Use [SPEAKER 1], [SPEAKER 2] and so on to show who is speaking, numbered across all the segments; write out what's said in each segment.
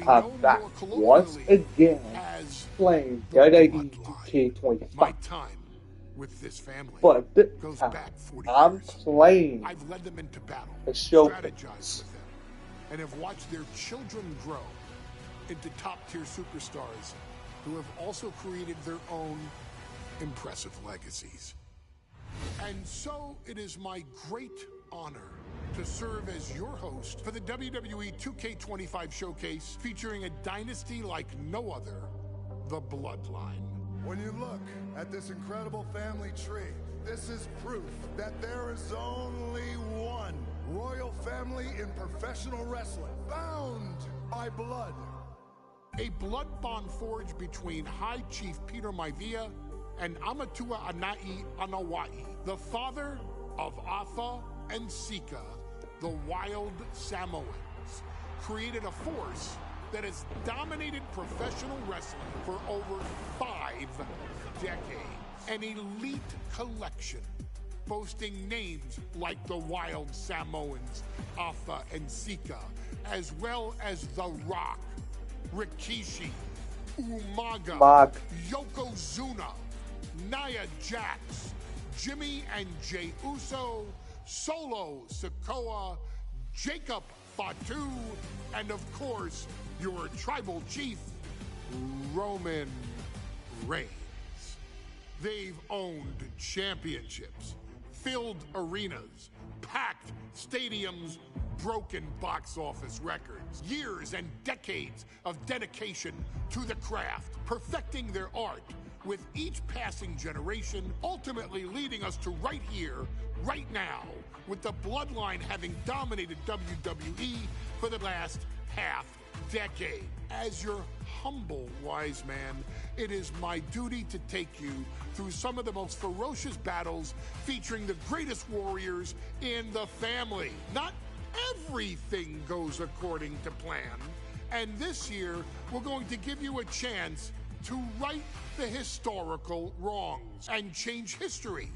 [SPEAKER 1] I'm back once again playing WWE 2K25.
[SPEAKER 2] My time with this family
[SPEAKER 1] But this
[SPEAKER 2] goes
[SPEAKER 1] time,
[SPEAKER 2] back 40
[SPEAKER 1] I'm
[SPEAKER 2] years.
[SPEAKER 1] playing
[SPEAKER 2] I've led them into battle,
[SPEAKER 1] a
[SPEAKER 2] strategized
[SPEAKER 1] showcase.
[SPEAKER 2] with them, and have watched their children grow into top-tier superstars who have also created their own impressive legacies. And so it is my great honor to serve as your host for the WWE 2K25 showcase featuring a dynasty like no other, the Bloodline.
[SPEAKER 3] When you look at this incredible family tree, this is proof that there is only one royal family in professional wrestling, bound by blood.
[SPEAKER 2] A blood bond forged between High Chief Peter Maivia and Amatua Anai Anawai, the father of Afa and Sika, the wild Samoans, created a force that has dominated professional wrestling for over 5 decades. An elite collection boasting names like the wild Samoans, Afa and Sika, as well as The Rock, Rikishi, Umaga, Yokozuna, Nia Jax, Jimmy and Jey Uso, Solo Sikoa, Jacob Fatu, and of course, your tribal chief, Roman Reigns. They've owned championships, filled arenas, packed stadiums, broken box office records, years and decades of dedication to the craft, perfecting their art with each passing generation, ultimately leading us to right here, right now, with the Bloodline having dominated WWE for the last half-decade. As your humble wise man, it is my duty to take you through some of the most ferocious battles featuring the greatest warriors in the family. Not everything goes according to plan, and this year we're going to give you a chance to right the historical wrongs and change history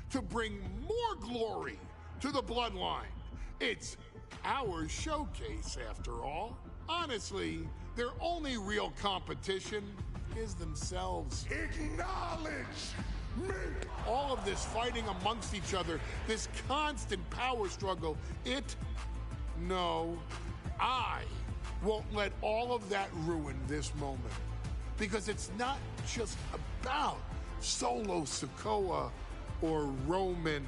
[SPEAKER 2] to bring more glory to the Bloodline. It's our showcase, after all. Honestly, their only real competition is themselves.
[SPEAKER 3] Acknowledge me!
[SPEAKER 2] All of this fighting amongst each other, this constant power struggle, I won't let all of that ruin this moment. Because it's not just about Solo Sikoa or Roman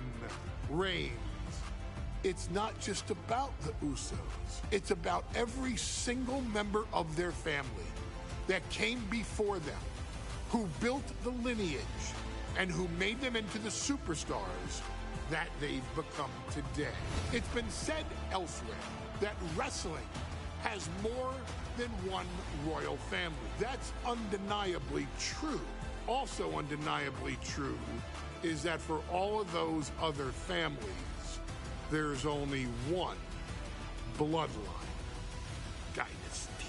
[SPEAKER 2] Reigns. It's not just about the Usos. It's about every single member of their family that came before them, who built the lineage and who made them into the superstars that they've become today. It's been said elsewhere that wrestling has more than one royal family. That's undeniably true. Also undeniably true is that for all of those other families, there's only one Bloodline dynasty.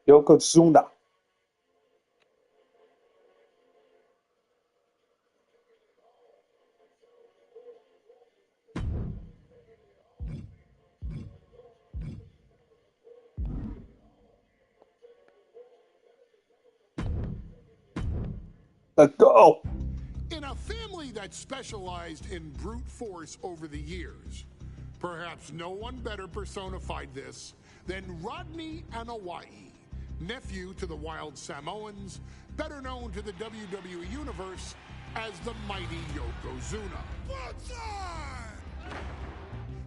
[SPEAKER 1] Yokozuna. Let's go.
[SPEAKER 2] In a family that specialized in brute force over the years, perhaps no one better personified this than Rodney Anawai, nephew to the Wild Samoans, better known to the WWE Universe as the mighty Yokozuna.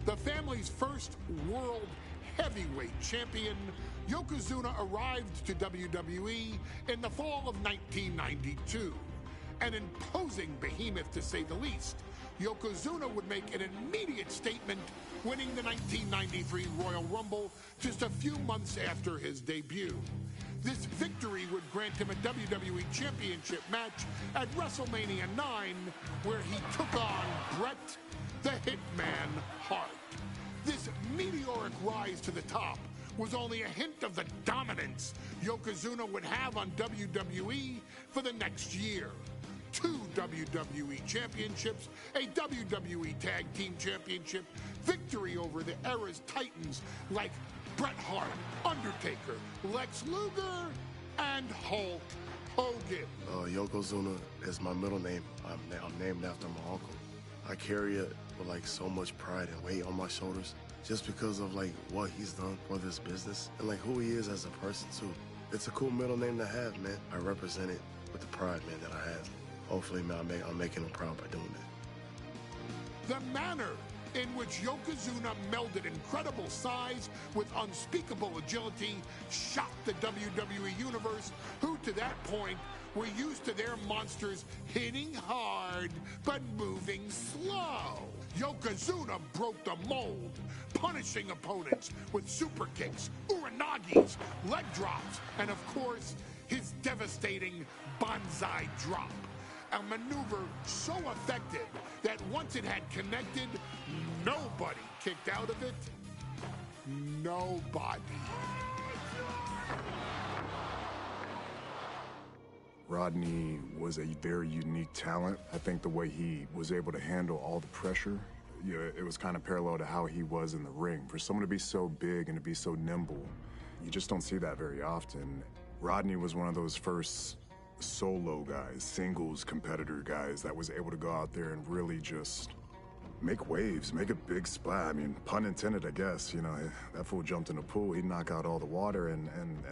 [SPEAKER 2] The family's first world heavyweight champion, Yokozuna arrived to WWE in the fall of 1992. An imposing behemoth, to say the least, Yokozuna would make an immediate statement, winning the 1993 Royal Rumble just a few months after his debut. This victory would grant him a WWE Championship match at WrestleMania 9, where he took on Bret the Hitman Hart. This meteoric rise to the top was only a hint of the dominance Yokozuna would have on WWE for the next year. 2 WWE Championships, a WWE Tag Team Championship, victory over the era's titans like Bret Hart, Undertaker, Lex Luger, and Hulk Hogan.
[SPEAKER 4] Yokozuna is my middle name. I'm named after my uncle. I carry it with like so much pride and weight on my shoulders just because of like what he's done for this business and like who he is as a person too. It's a cool middle name to have, man. I represent it with the pride, man, that I have. Hopefully, man, I'm making him proud by doing that.
[SPEAKER 2] The manner in which Yokozuna melded incredible size with unspeakable agility shocked the WWE Universe, who to that point were used to their monsters hitting hard but moving slow. Yokozuna broke the mold, punishing opponents with super kicks, uranagis, leg drops, and of course, his devastating banzai drop. A maneuver so effective that once it had connected, nobody kicked out of it. Nobody.
[SPEAKER 3] Rodney was a very unique talent. I think the way he was able to handle all the pressure, it was kind of parallel to how he was in the ring. For someone to be so big and to be so nimble, you just don't see that very often. Rodney was one of those first solo guys, singles competitor guys that was able to go out there and really just make waves, make a big splash. I mean, pun intended, I guess. You know, that fool jumped in a pool, he'd knock out all the water, and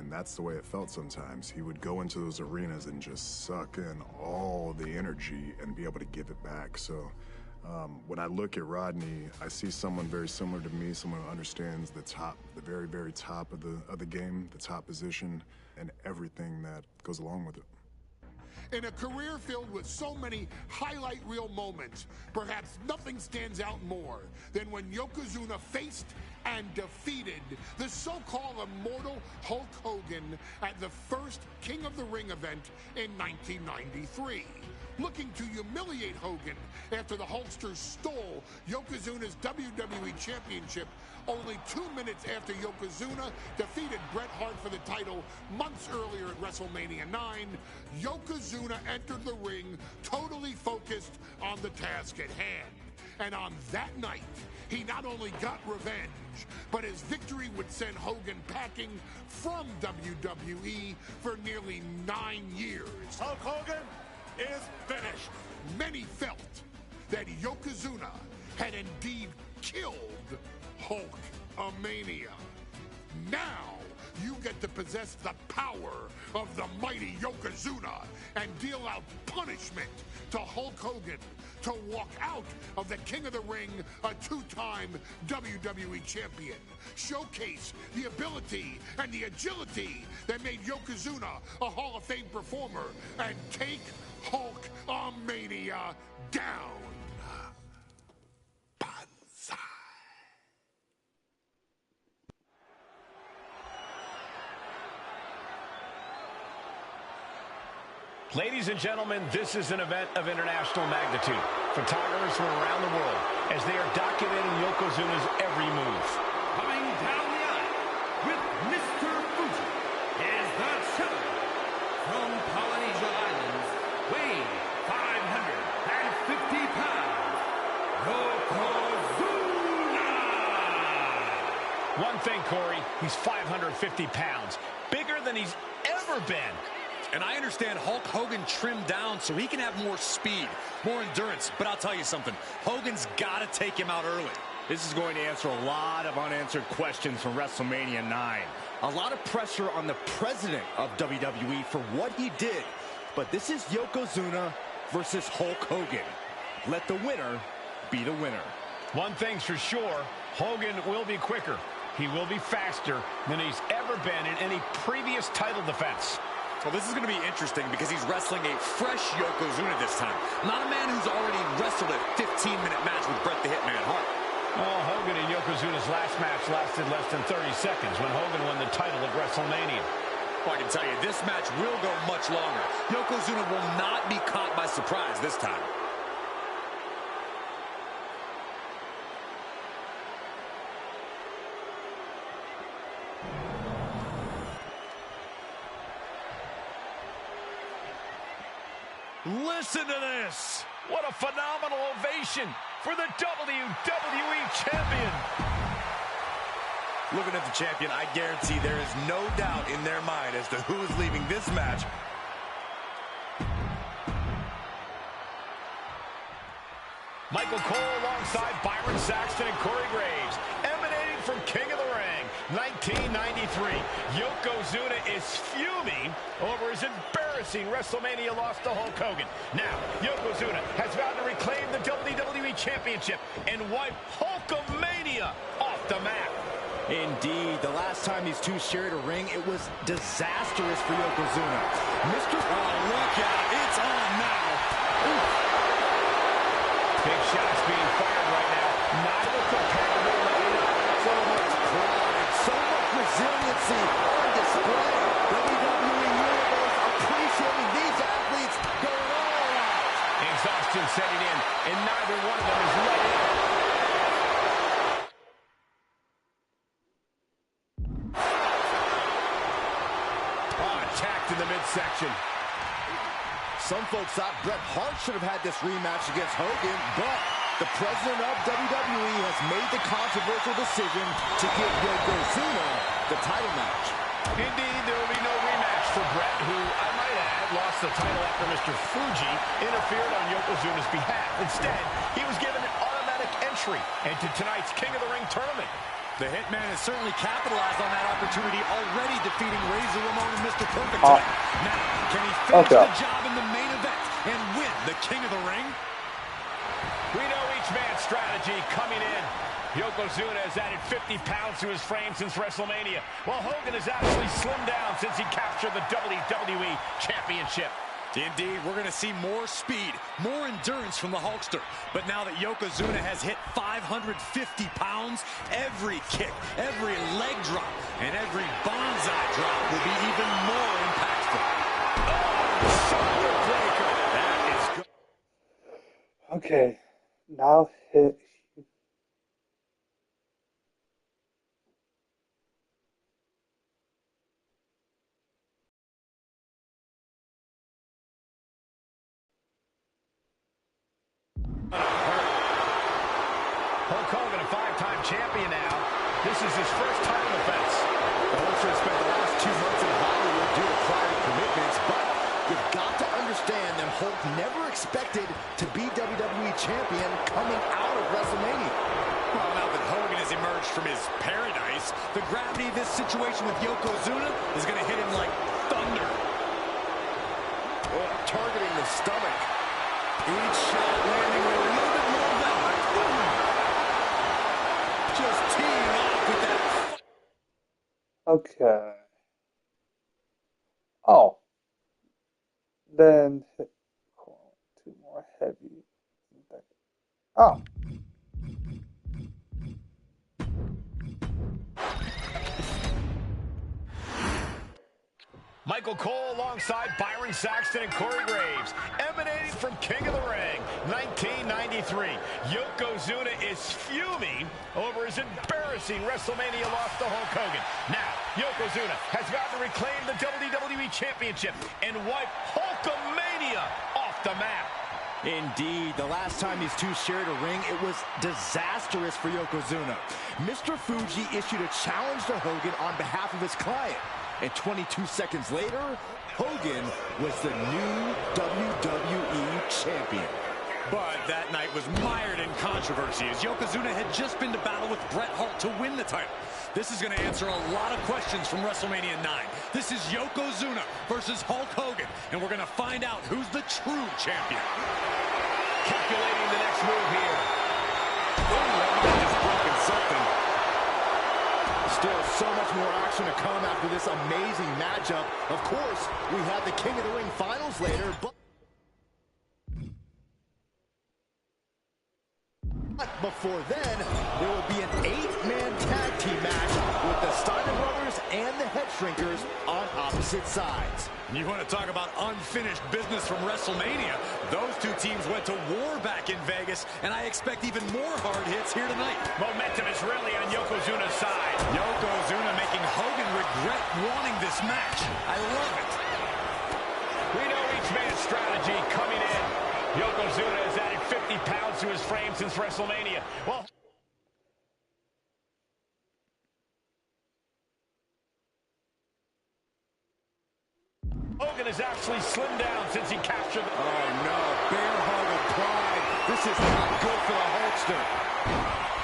[SPEAKER 3] that's the way it felt sometimes. He would go into those arenas and just suck in all the energy and be able to give it back. So when I look at Rodney, I see someone very similar to me, someone who understands the top, the very, very top of the game, the top position, and everything that goes along with it.
[SPEAKER 2] In a career filled with so many highlight reel moments, perhaps nothing stands out more than when Yokozuna faced and defeated the so-called immortal Hulk Hogan at the first King of the Ring event in 1993. Looking to humiliate Hogan after the Hulkster stole Yokozuna's WWE Championship only 2 minutes after Yokozuna defeated Bret Hart for the title months earlier at WrestleMania 9, Yokozuna entered the ring totally focused on the task at hand. And on that night, he not only got revenge, but his victory would send Hogan packing from WWE for nearly 9 years.
[SPEAKER 3] Hulk Hogan is finished.
[SPEAKER 2] Many felt that Yokozuna had indeed killed Hulkamania. Now you get to possess the power of the mighty Yokozuna and deal out punishment to Hulk Hogan to walk out of the King of the Ring, a 2-time WWE champion. Showcase the ability and the agility that made Yokozuna a Hall of Fame performer and take Hulkamania down. Banzai.
[SPEAKER 5] Ladies and gentlemen, this is an event of international magnitude. Photographers from around the world as they are documenting Yokozuna's every move.
[SPEAKER 6] Coming down the aisle with Mr. Fuji is the champion from Polynesia Islands, weighing 550 pounds, Yokozuna!
[SPEAKER 5] One thing, Corey, he's 550 pounds, bigger than he's ever been.
[SPEAKER 7] And I understand Hulk Hogan trimmed down so he can have more speed, more endurance. But I'll tell you something, Hogan's got to take him out early.
[SPEAKER 8] This is going to answer a lot of unanswered questions from WrestleMania 9. A lot of pressure on the president of WWE for what he did. But this is Yokozuna versus Hulk Hogan. Let the winner be the winner.
[SPEAKER 5] One thing's for sure, Hogan will be quicker. He will be faster than he's ever been in any previous title defense.
[SPEAKER 7] Well, this is going to be interesting because he's wrestling a fresh Yokozuna this time. Not a man who's already wrestled a 15-minute match with Bret the Hitman Hart.
[SPEAKER 5] Well, Hogan and Yokozuna's last match lasted less than 30 seconds when Hogan won the title at WrestleMania.
[SPEAKER 7] Well, I can tell you, this match will go much longer. Yokozuna will not be caught by surprise this time.
[SPEAKER 5] Listen to this. What a phenomenal ovation for the WWE Champion.
[SPEAKER 7] Looking at the champion, I guarantee there is no doubt in their mind as to who is leaving this match.
[SPEAKER 5] Michael Cole alongside Byron Saxton and Corey Graves, emanating from King of the Ring, 1993. Yokozuna is fuming over his embarrassing WrestleMania loss to Hulk Hogan. Now, Yokozuna has vowed to reclaim the WWE Championship and wipe Hulkamania off the map.
[SPEAKER 8] Indeed, the last time these two shared a ring, it was disastrous for Yokozuna. Mr.
[SPEAKER 7] Oh, look out. It's on now. Ooh.
[SPEAKER 5] Big shots being fired right now. Neither competitor letting up.
[SPEAKER 8] So much pride, so much resiliency on display. WWE Universe appreciating these athletes going all out.
[SPEAKER 5] Exhaustion setting in, and neither one of them is letting up. Attacked in the midsection.
[SPEAKER 8] Some folks thought Bret Hart should have had this rematch against Hogan, but the president of WWE has made the controversial decision to give Yokozuna the title match.
[SPEAKER 5] Indeed, there will be no rematch for Bret, who, I might add, lost the title after Mr. Fuji interfered on Yokozuna's behalf. Instead, he was given an automatic entry into tonight's King of the Ring tournament.
[SPEAKER 7] The Hitman has certainly capitalized on that opportunity, already defeating Razor Ramon and Mr. Perfect tonight. Now, can he finish the job in the main event and win the King of the Ring?
[SPEAKER 5] We know each man's strategy coming in. Yokozuna has added 50 pounds to his frame since WrestleMania, while Hogan has actually slimmed down since he captured the WWE Championship.
[SPEAKER 7] Indeed, we're going to see more speed, more endurance from the Hulkster. But now that Yokozuna has hit 550 pounds, every kick, every leg drop, and every bonsai drop will be even more impactful.
[SPEAKER 5] Oh, shoulder breaker. That is good.
[SPEAKER 1] Okay, now hit.
[SPEAKER 5] Hulk Hogan, a five-time champion now. This is his first title defense.
[SPEAKER 8] The Hulkster spent the last 2 months in Hollywood due to prior commitments, but you've got to understand that Hulk never expected to be WWE champion coming out of WrestleMania.
[SPEAKER 7] Well, now that Hogan has emerged from his paradise, the gravity of this situation with Yokozuna is going to hit him like thunder.
[SPEAKER 8] Oh, targeting the stomach. Each shot landing with a little bit more velvet. Just teeing off with that.
[SPEAKER 1] Okay. Oh. Then hit 2 more heavy. Oh.
[SPEAKER 5] Michael Cole alongside Byron Saxton and Corey Graves, emanating from King of the Ring, 1993. Yokozuna is fuming over his embarrassing WrestleMania loss to Hulk Hogan. Now, Yokozuna has vowed to reclaim the WWE Championship and wipe Hulkamania off the map.
[SPEAKER 8] Indeed, the last time these two shared a ring, it was disastrous for Yokozuna. Mr. Fuji issued a challenge to Hogan on behalf of his client. And 22 seconds later, Hogan was the new WWE champion.
[SPEAKER 7] But that night was mired in controversy as Yokozuna had just been to battle with Bret Hart to win the title. This is going to answer a lot of questions from WrestleMania 9. This is Yokozuna versus Hulk Hogan, and we're going to find out who's the true champion.
[SPEAKER 5] Calculating the next move here.
[SPEAKER 7] Just broken something.
[SPEAKER 8] Still so much more action to come after this amazing matchup. Of course, we have the King of the Ring finals later, but before then, there will be an 8-man tag team match with the Steiner Brothers and the Head Shrinkers on opposite sides.
[SPEAKER 7] You want to talk about unfinished business from WrestleMania? Those two teams went to war back in Vegas, and I expect even more hard hits here tonight.
[SPEAKER 5] Momentum is really on Yokozuna's side.
[SPEAKER 7] Yokozuna making Hogan regret wanting this match. I love it.
[SPEAKER 5] We know each man's strategy coming in. Yokozuna has added 50 pounds to his frame since WrestleMania. Well, Hogan has actually slimmed down since he captured the...
[SPEAKER 7] Oh, no. Bear hug of pride. This is not good for the Hulkster.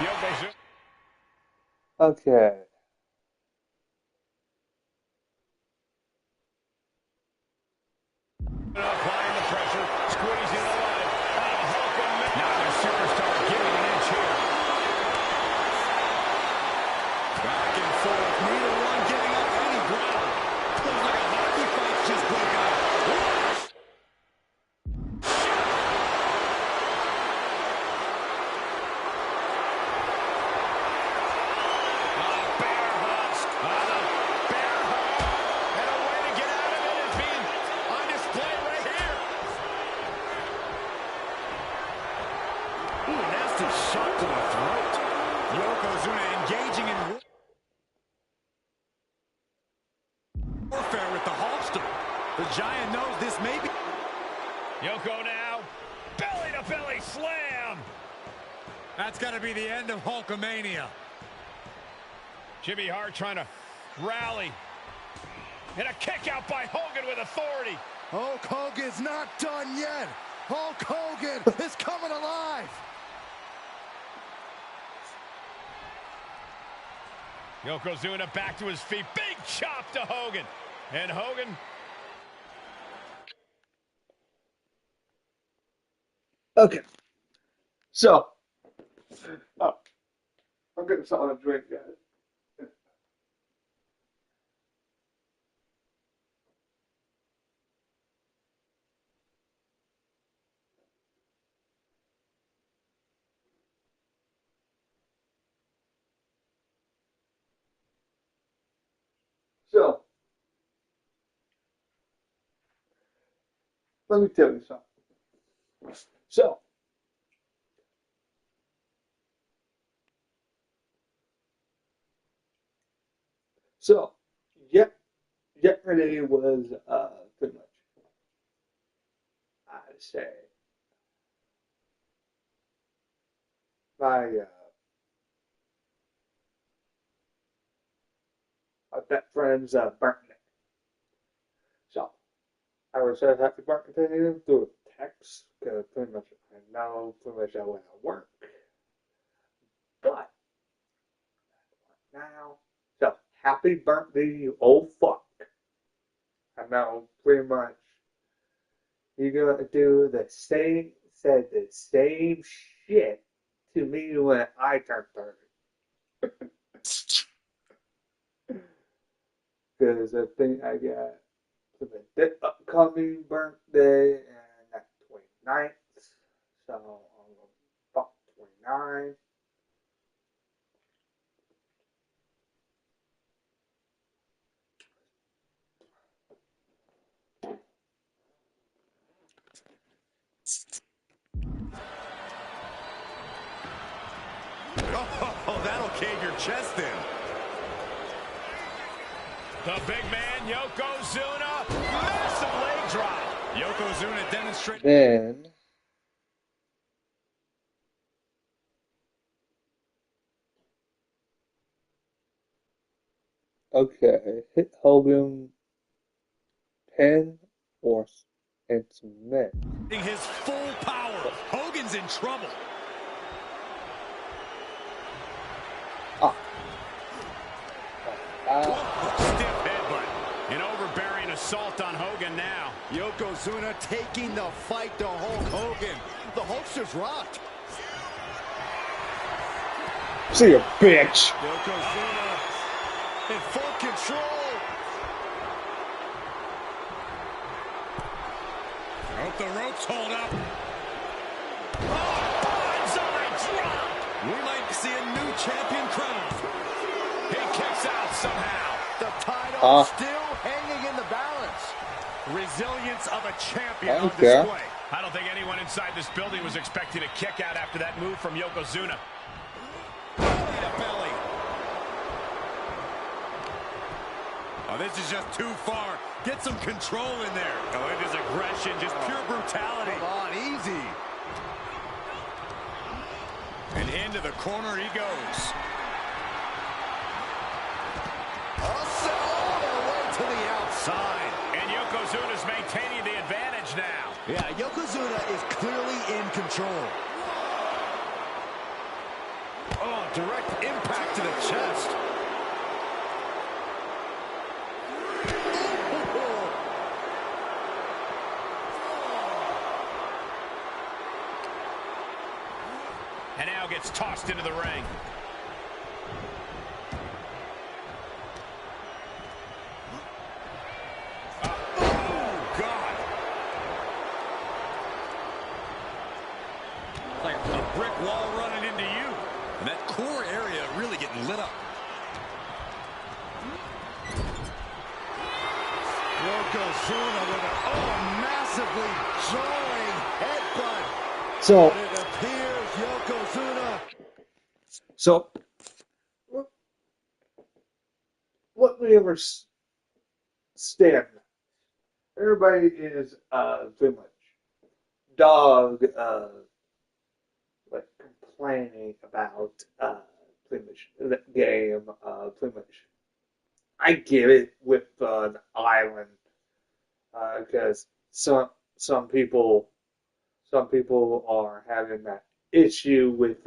[SPEAKER 5] Yokozuna.
[SPEAKER 1] Okay.
[SPEAKER 5] Applying the pressure, squeezing the line. Now the superstar giving an inch here.
[SPEAKER 7] Back and forth. Neither one giving up any ground. Looks like a hockey fight just broke out.
[SPEAKER 5] Bear hug. Bear hug. And a way to get out of it is being on display right here.
[SPEAKER 7] Ooh, nasty shot to the throat. Yokozuna engaging in warfare with the Hulkster. The Giant knows this may be...
[SPEAKER 5] Yoko now. Belly to belly slam.
[SPEAKER 7] That's got to be the end of Hulkamania.
[SPEAKER 5] Jimmy Hart trying to rally. And a kick out by Hogan with authority.
[SPEAKER 3] Hulk Hogan's not done yet. Hulk Hogan is coming alive.
[SPEAKER 5] Yokozuna back to his feet. Big chop to Hogan. And Hogan...
[SPEAKER 1] Okay. So, I'm getting something to drink, guys. So, let me tell you something. So, yesterday was pretty much, I'd say, my best friend's birthday. So, I was said happy birthday to him through a text, because pretty much I know pretty much I went to work. But, now, so, happy birthday, you old fuck. I know pretty much you're gonna do the same, said the same shit to me when I turned 30. Because I think I got for the upcoming birthday and that 29th. So I'm gonna fuck 29.
[SPEAKER 7] Oh, that'll cave your chest in.
[SPEAKER 5] The big man, Yokozuna. Massive leg drop.
[SPEAKER 7] Yokozuna demonstrated.
[SPEAKER 1] Then okay, hit Hogan, pin or and submit.
[SPEAKER 7] His full power. Hogan's in trouble.
[SPEAKER 5] Stiff headbutt. An overbearing assault on Hogan now.
[SPEAKER 8] Yokozuna taking the fight to Hulk Hogan. The Hulkster's rocked.
[SPEAKER 1] See you, bitch.
[SPEAKER 8] Yokozuna in full control.
[SPEAKER 7] Hope the ropes hold up.
[SPEAKER 5] Bonsai drop.
[SPEAKER 7] We might see a new champion crowned.
[SPEAKER 5] He kicks out somehow.
[SPEAKER 8] The title still hanging in the balance.
[SPEAKER 7] Resilience of a champion on
[SPEAKER 1] Okay.
[SPEAKER 7] display.
[SPEAKER 5] I don't think anyone inside this building was expecting a kick out after that move from Yokozuna.
[SPEAKER 7] Belly to belly. Oh, this is just too far. Get some control in there.
[SPEAKER 5] Oh, and his aggression, just pure brutality.
[SPEAKER 7] Come on, easy. And into the corner he goes. All the way to the outside.
[SPEAKER 5] And Yokozuna's maintaining the advantage now.
[SPEAKER 8] Yeah, Yokozuna is clearly in control.
[SPEAKER 7] Oh, direct impact to the chest.
[SPEAKER 5] And now gets tossed into the ring.
[SPEAKER 7] Oh, God. Like a brick wall running into you. And that core area really getting lit up. Yokozuna with a massively jarring headbutt.
[SPEAKER 1] So,
[SPEAKER 7] But it appears Yokozuna.
[SPEAKER 1] so what we ever stand, everybody is pretty much dog like complaining about pretty much the game, pretty much. I get it with the island because some people are having that issue with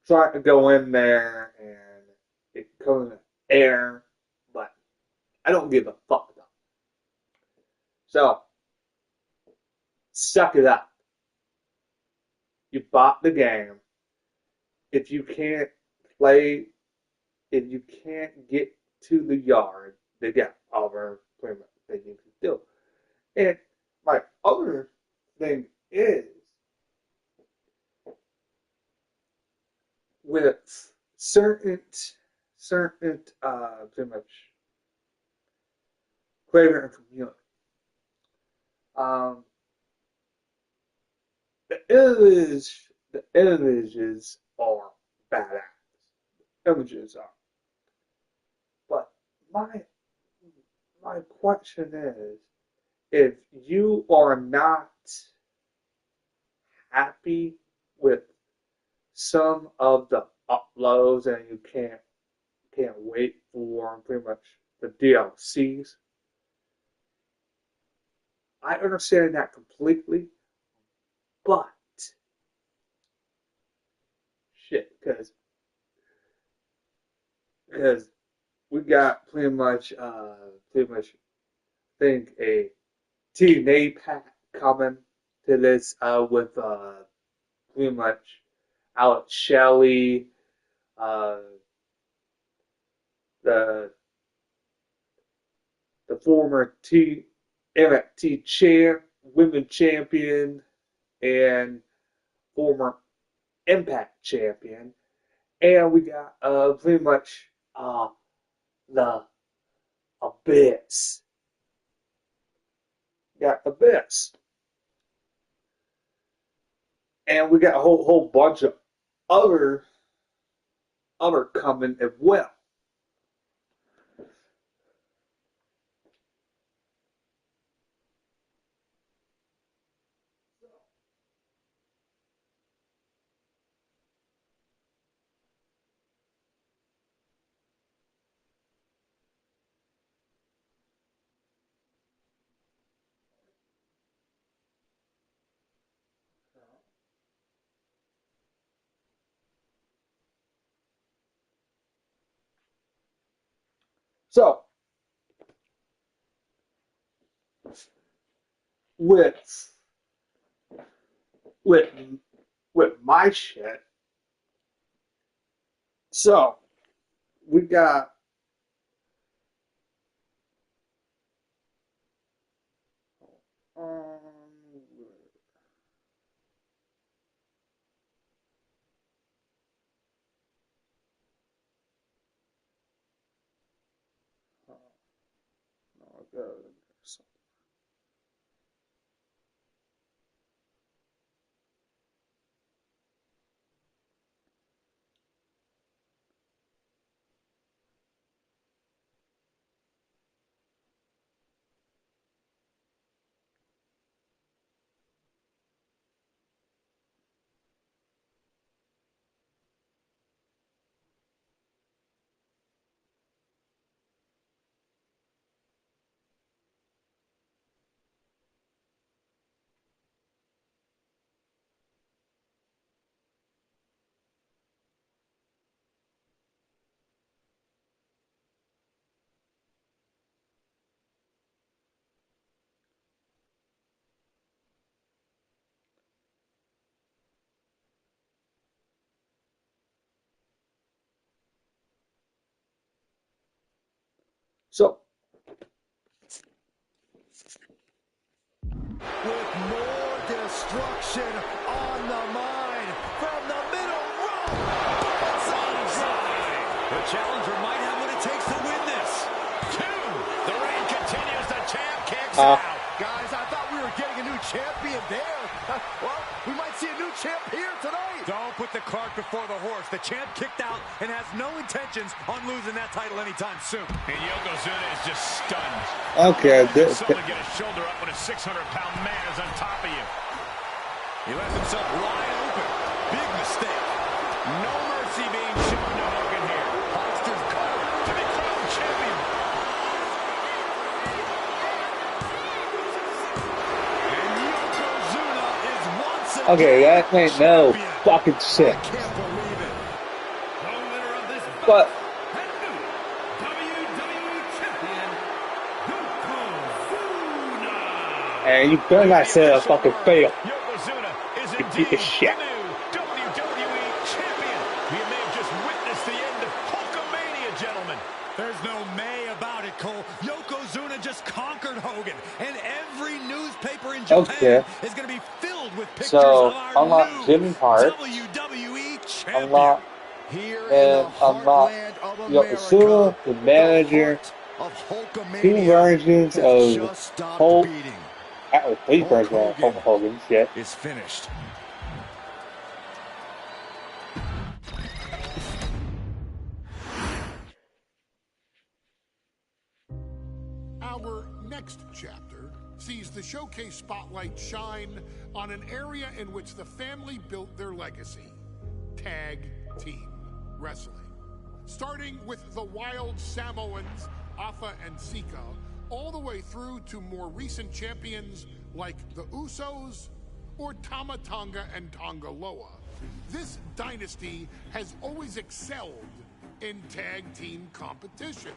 [SPEAKER 1] trying to go in there and it comes in air, but I don't give a fuck though. So suck it up. You bought the game. If you can't play, if you can't get to the yard, they got other pretty much things you can do. And my other thing is with certain pretty much creator and community. The images are badass. Images are. But my question is, if you are not happy with some of the uploads and you can't wait for pretty much the DLCs, I understand that completely, but shit, because we got pretty much think a TNA pack coming to this with pretty much Alex Shelley, the former NXT women champion and former Impact champion, and we got pretty much the Abyss. Got Abyss, and we got a whole bunch of other coming as well. So, with with my shit, so we got
[SPEAKER 8] destruction on the mind from the middle rope. Bonsai drive. The challenger might have what it takes to win this.
[SPEAKER 5] 2. The reign continues. The champ kicks out.
[SPEAKER 8] Guys, I thought we were getting a new champion there. Well, we might see a new champ here tonight. Don't put the cart before the horse. The champ kicked out and has no intentions on losing that title anytime soon.
[SPEAKER 5] And Yokozuna is just stunned.
[SPEAKER 1] Okay,
[SPEAKER 5] Someone get a shoulder up when a 600-pound man is on top of you.
[SPEAKER 7] He left himself wide open. Big mistake.
[SPEAKER 5] No mercy being shown to Hogan here. Hulkster's call to be crowned champion.
[SPEAKER 7] And Yokozuna is once again
[SPEAKER 1] okay, that ain't no fucking shit.
[SPEAKER 7] I can't believe it.
[SPEAKER 6] The winner of this
[SPEAKER 1] But
[SPEAKER 6] and new WWE Champion, Yokozuna.
[SPEAKER 1] and you better not say a fucking fail.
[SPEAKER 5] Yokozuna is
[SPEAKER 1] You
[SPEAKER 5] indeed
[SPEAKER 1] piece of shit.
[SPEAKER 5] the new WWE champion. You may have just witnessed the end of Hulkamania, gentlemen.
[SPEAKER 7] There's no may about it, Cole. Yokozuna just conquered Hogan, and every newspaper in Japan
[SPEAKER 1] Okay.
[SPEAKER 7] is going to be filled with pictures
[SPEAKER 1] So,
[SPEAKER 7] of our
[SPEAKER 1] unlock
[SPEAKER 7] new
[SPEAKER 1] Jimmy Hart.
[SPEAKER 7] WWE champion.
[SPEAKER 1] Unlock
[SPEAKER 8] Here in
[SPEAKER 1] and
[SPEAKER 8] the
[SPEAKER 1] unlock
[SPEAKER 8] heartland of
[SPEAKER 1] Yokozuna,
[SPEAKER 8] America,
[SPEAKER 1] the manager,
[SPEAKER 8] of Hulkamania
[SPEAKER 1] 2 versions
[SPEAKER 8] has
[SPEAKER 1] of
[SPEAKER 8] just stopped
[SPEAKER 1] Hulk.
[SPEAKER 8] beating.
[SPEAKER 1] Actually, 3 versions of Hulk Hogan. Shit.
[SPEAKER 7] Is finished.
[SPEAKER 2] Our next chapter sees the showcase spotlight shine on an area in which the family built their legacy: tag team wrestling. Starting with the Wild Samoans, Afa and Sika, all the way through to more recent champions like the Usos or Tama Tonga and Tonga Loa. This dynasty has always excelled in tag team competition,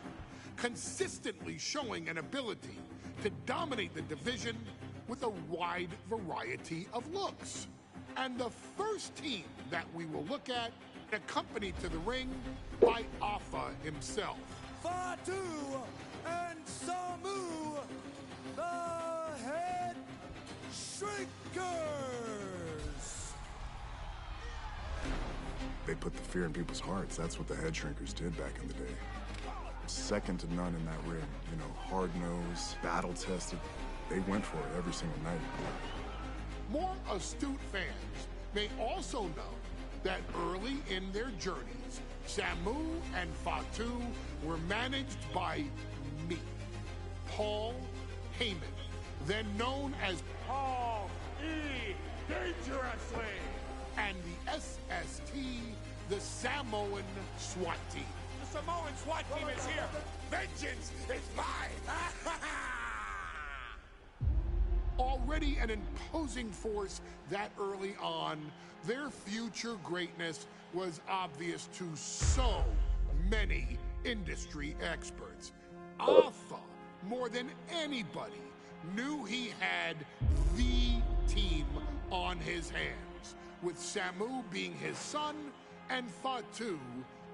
[SPEAKER 2] consistently showing an ability to dominate the division with a wide variety of looks. And the first team that we will look at, accompanied to the ring by Afa himself.
[SPEAKER 7] Fatu and Samu, the head shrinkers.
[SPEAKER 3] They put the fear in people's hearts. That's what the head shrinkers did back in the day. Second to none in that ring. You know, hard-nosed, battle-tested. They went for it every single night.
[SPEAKER 2] More astute fans may also know that early in their journeys, Samu and Fatu were managed by me, Paul Heyman, then known as Paul E. Dangerously, and the SST, the Samoan SWAT team. The Samoan SWAT team is here. Vengeance is mine. Already an imposing force that early on, their future greatness was obvious to so many industry experts. Alpha, more than anybody, knew he had the team on his hands, with Samu being his son and Fatu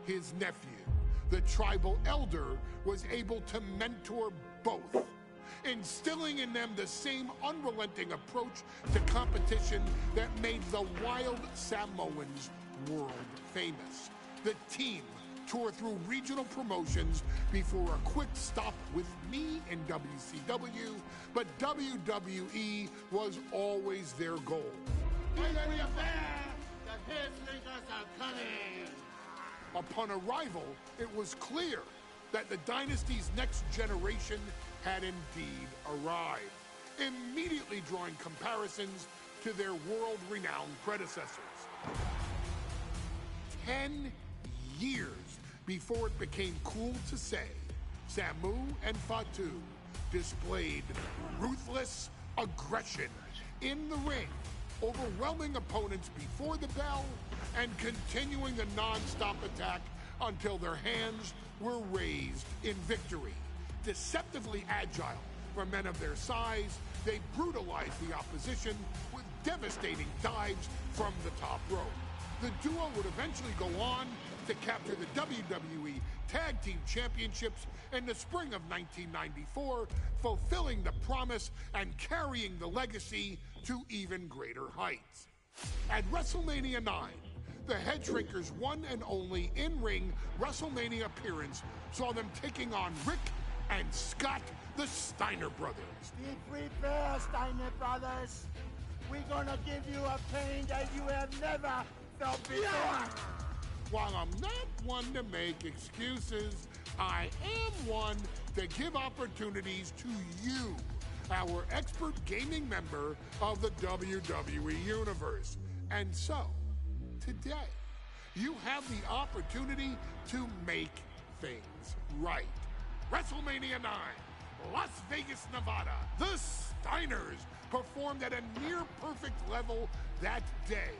[SPEAKER 2] his nephew. The tribal elder was able to mentor both, instilling in them the same unrelenting approach to competition that made the Wild Samoans world famous. The team toured through regional promotions before a quick stop with me in WCW, but WWE was always their goal. Upon arrival, it was clear that the dynasty's next generation had indeed arrived, immediately drawing comparisons to their world-renowned predecessors. 10 years before it became cool to say, Samu and Fatu displayed ruthless aggression in the ring, overwhelming opponents before the bell and continuing the non-stop attack until their hands were raised in victory. Deceptively agile for men of their size, they brutalized the opposition with devastating dives from the top rope. The duo would eventually go on to capture the WWE Tag Team Championships in the spring of 1994, fulfilling the promise and carrying the legacy to even greater heights. At WrestleMania 9, the Head Shrinkers' one and only in-ring WrestleMania appearance saw them taking on Rick and Scott, the Steiner brothers.
[SPEAKER 9] Be prepared, Steiner brothers. We're gonna give you a pain that you have never felt before.
[SPEAKER 2] While I'm not one to make excuses, I am one to give opportunities to you, our expert gaming member of the WWE Universe. And so, today, you have the opportunity to make things right. WrestleMania 9, Las Vegas, Nevada. The Steiners performed at a near-perfect level that day,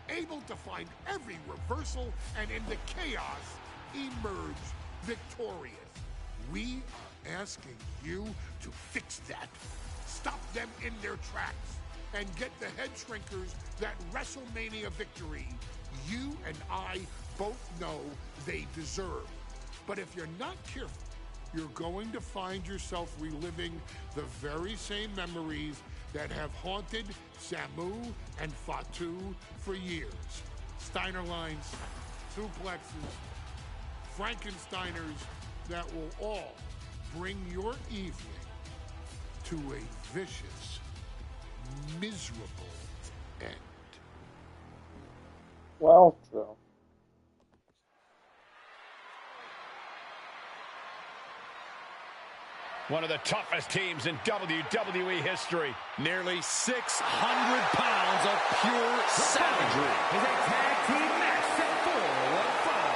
[SPEAKER 2] able to find every reversal and in the chaos emerge victorious. We are asking you to fix that. Stop them in their tracks and get the Head Shrinkers that WrestleMania victory you and I both know they deserve. But if you're not careful, you're going to find yourself reliving the very same memories that have haunted Samu and Fatu for years. Steiner lines, suplexes, Frankensteiners that will all bring your evening to a vicious, miserable end.
[SPEAKER 1] Well, true.
[SPEAKER 5] One of the toughest teams in WWE history.
[SPEAKER 7] Nearly 600 pounds of pure savagery.
[SPEAKER 6] Is a tag team match set for one fall.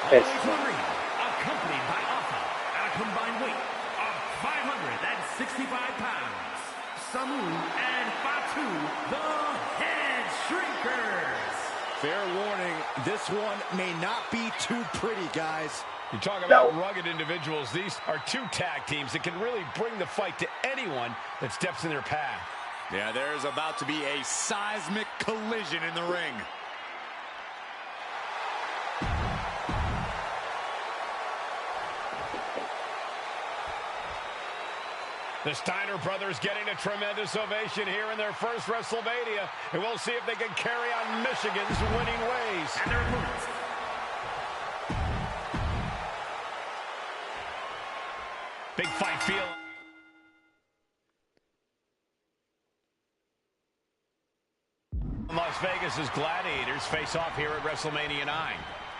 [SPEAKER 6] All
[SPEAKER 1] Yes.
[SPEAKER 6] the way to the ring, accompanied by Alpha at a combined weight of 565 pounds. Samu and Fatu, the Head Shrinkers.
[SPEAKER 7] Fair warning, this one may not be too pretty, guys.
[SPEAKER 5] You talk about rugged individuals. These are two tag teams that can really bring the fight to anyone that steps in their path.
[SPEAKER 7] Yeah, there's about to be a seismic collision in the ring.
[SPEAKER 5] The Steiner brothers getting a tremendous ovation here in their first WrestleMania. And we'll see if they can carry on Michigan's winning ways.
[SPEAKER 6] And their opponents.
[SPEAKER 5] Big fight feel. Las Vegas's Gladiators face off here at WrestleMania 9.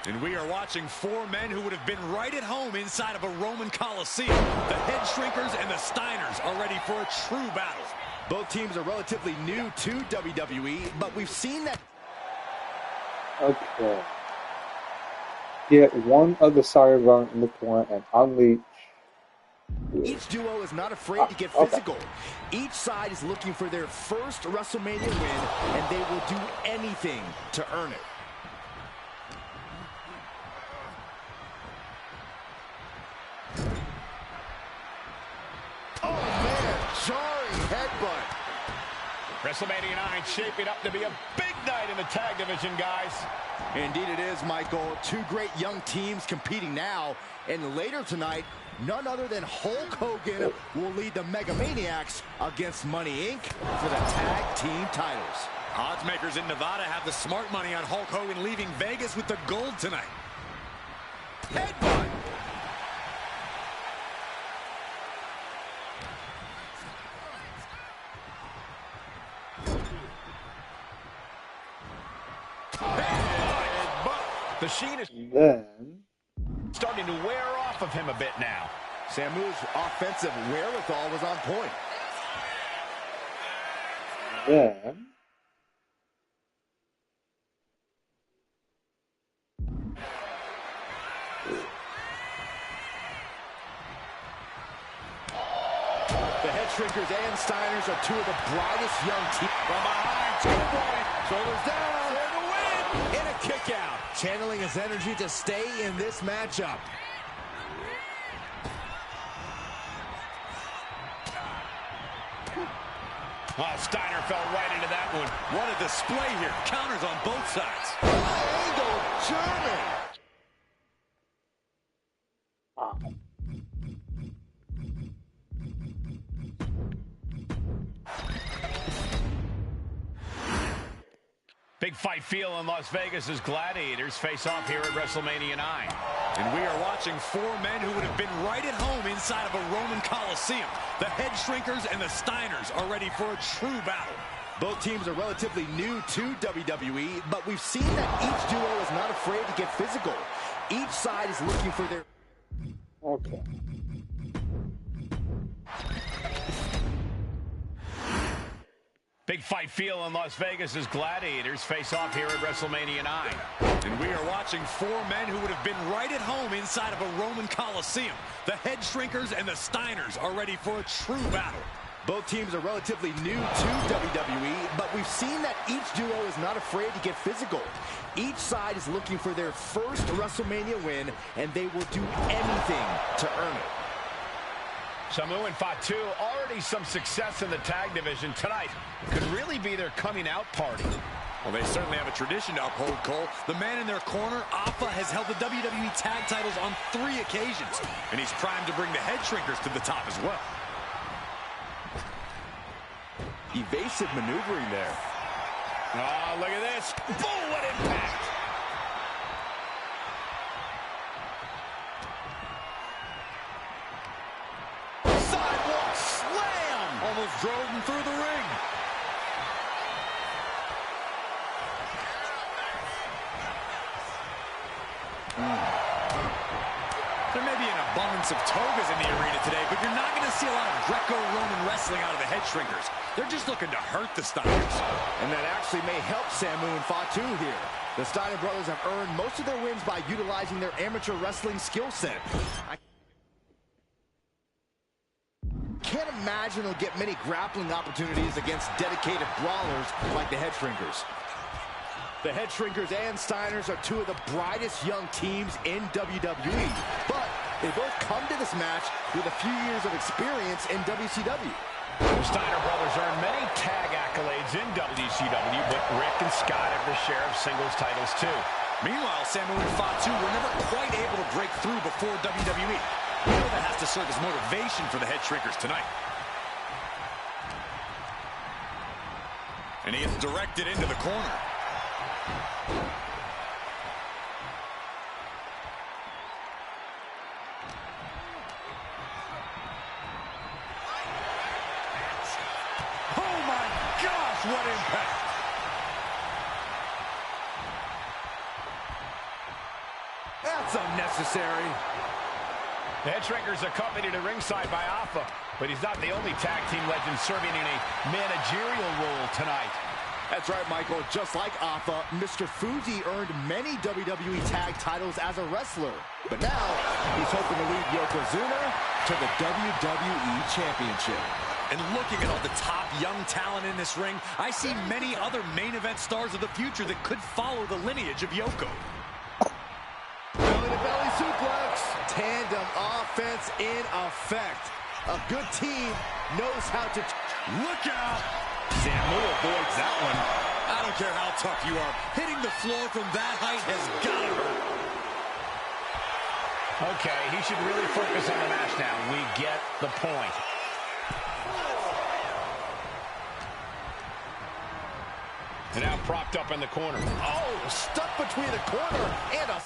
[SPEAKER 7] And we are watching four men who would have been right at home inside of a Roman Coliseum. The Head Shrinkers and the Steiners are ready for a true battle. Both teams are relatively new to WWE, but we've seen that.
[SPEAKER 1] Okay. Get one of the Cybermen in the corner and unleash.
[SPEAKER 10] Each duo is not afraid to get physical. Each side is looking for their first WrestleMania win, and they will do anything to earn it.
[SPEAKER 4] Oh, man, jarring headbutt.
[SPEAKER 5] WrestleMania 9 shaping up to be a big night in the tag division, guys.
[SPEAKER 10] Indeed it is, Michael. Two great young teams competing now, and later tonight, none other than Hulk Hogan will lead the Mega Maniacs against Money Inc. for the tag team titles.
[SPEAKER 7] Oddsmakers in Nevada have the smart money on Hulk Hogan leaving Vegas with the gold tonight. Headbutt!
[SPEAKER 5] The sheen is
[SPEAKER 1] Then
[SPEAKER 5] starting to wear off of him a bit now.
[SPEAKER 10] Samu's offensive wherewithal was on point.
[SPEAKER 1] Then
[SPEAKER 10] The Head Shrinkers and Steiners are two of the brightest young teams. From behind, 2 point, shoulders down, there to win, and a kick out. Channeling his energy to stay in this matchup.
[SPEAKER 5] Oh, Steiner fell right into that one.
[SPEAKER 7] What a display here. Counters on both sides.
[SPEAKER 4] Angle German.
[SPEAKER 5] Big fight feel in Las Vegas as gladiators face off here at WrestleMania 9.
[SPEAKER 7] And we are watching four men who would have been right at home inside of a Roman Coliseum. The Head Shrinkers and the Steiners are ready for a true battle.
[SPEAKER 10] Both teams are relatively new to WWE, but we've seen that each duo is not afraid to get physical. Each side is looking for their...
[SPEAKER 1] Okay.
[SPEAKER 5] Big fight feel in Las Vegas as gladiators face off here at WrestleMania 9.
[SPEAKER 7] And we are watching four men who would have been right at home inside of a Roman Coliseum. The Head Shrinkers and the Steiners are ready for a true battle.
[SPEAKER 10] Both teams are relatively new to WWE, but we've seen that each duo is not afraid to get physical. Each side is looking for their first WrestleMania win, and they will do anything to earn it.
[SPEAKER 5] Samu and Fatu, already some success in the tag division tonight. Could really be their coming out party.
[SPEAKER 7] Well, they certainly have a tradition to uphold, Cole. The man in their corner, Alpha, has held the WWE tag titles on 3 occasions, and he's primed to bring the Head Shrinkers to the top as well.
[SPEAKER 10] Evasive maneuvering there.
[SPEAKER 5] Oh, look at this. Boom, what impact.
[SPEAKER 7] Sidewalk slam! Almost drove him through the ring. There may be an abundance of togas in the arena today, but you're not going to see a lot of Greco-Roman wrestling out of the Head Shrinkers. They're just looking to hurt the Steiners.
[SPEAKER 10] And that actually may help Samu and Fatu here. The Steiner brothers have earned most of their wins by utilizing their amateur wrestling skill set. I can't imagine they'll get many grappling opportunities against dedicated brawlers like the Head Shrinkers. The Head Shrinkers and Steiners are two of the brightest young teams in WWE, but they both come to this match with a few years of experience in WCW.
[SPEAKER 5] The Steiner brothers earned many tag accolades in WCW, but Rick and Scott have their share of singles titles too.
[SPEAKER 7] Meanwhile, Samu and Fatu were never quite able to break through before WWE. We know that has to serve as motivation for the Head Shrinkers tonight. And he is directed into the corner. Oh my gosh, what impact!
[SPEAKER 10] That's unnecessary.
[SPEAKER 5] The Head Shrinkers accompanied to ringside by Alpha, but he's not the only tag team legend serving in a managerial role tonight.
[SPEAKER 10] That's right, Michael. Just like Alpha, Mr. Fuji earned many WWE tag titles as a wrestler. But now, he's hoping to lead Yokozuna to the WWE Championship.
[SPEAKER 7] And looking at all the top young talent in this ring, I see many other main event stars of the future that could follow the lineage of Yoko.
[SPEAKER 10] Belly-to-belly suplex. Tandem offense in effect. A good team knows how to...
[SPEAKER 7] Look out! Samu avoids that one. I don't care how tough you are. Hitting the floor from that height has got to hurt.
[SPEAKER 5] Okay, he should really focus on the match now. We get the point. And now propped up in the corner.
[SPEAKER 10] Oh, stuck between the corner and a...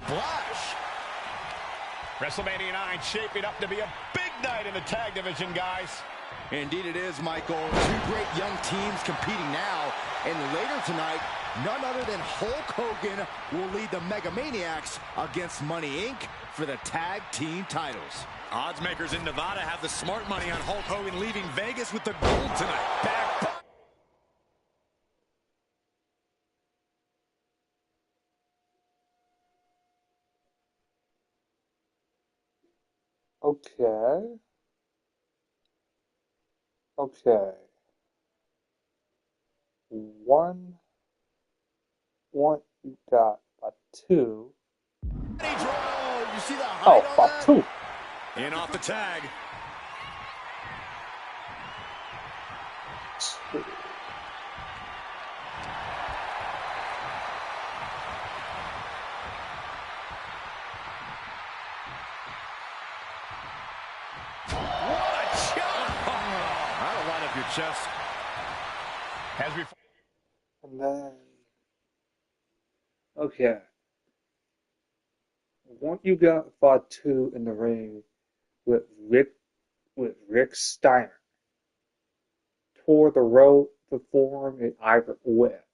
[SPEAKER 5] Flash. WrestleMania 9 shaping up to be a big night in the tag division, guys.
[SPEAKER 10] Indeed it is, Michael. Two great young teams competing now. And later tonight, none other than Hulk Hogan will lead the Mega Maniacs against Money Inc. for the tag team titles.
[SPEAKER 7] Odds makers in Nevada have the smart money on Hulk Hogan leaving Vegas with the gold tonight. Back.
[SPEAKER 1] Okay. Okay. One, you got a two.
[SPEAKER 10] You see the height
[SPEAKER 1] Oh,
[SPEAKER 10] on
[SPEAKER 1] fuck,
[SPEAKER 10] that?
[SPEAKER 1] two.
[SPEAKER 7] In off the tag.
[SPEAKER 5] just as we.
[SPEAKER 1] And then, okay. Once you got Fatu in the ring with Rick Steiner, tore the rope to form an iron whip.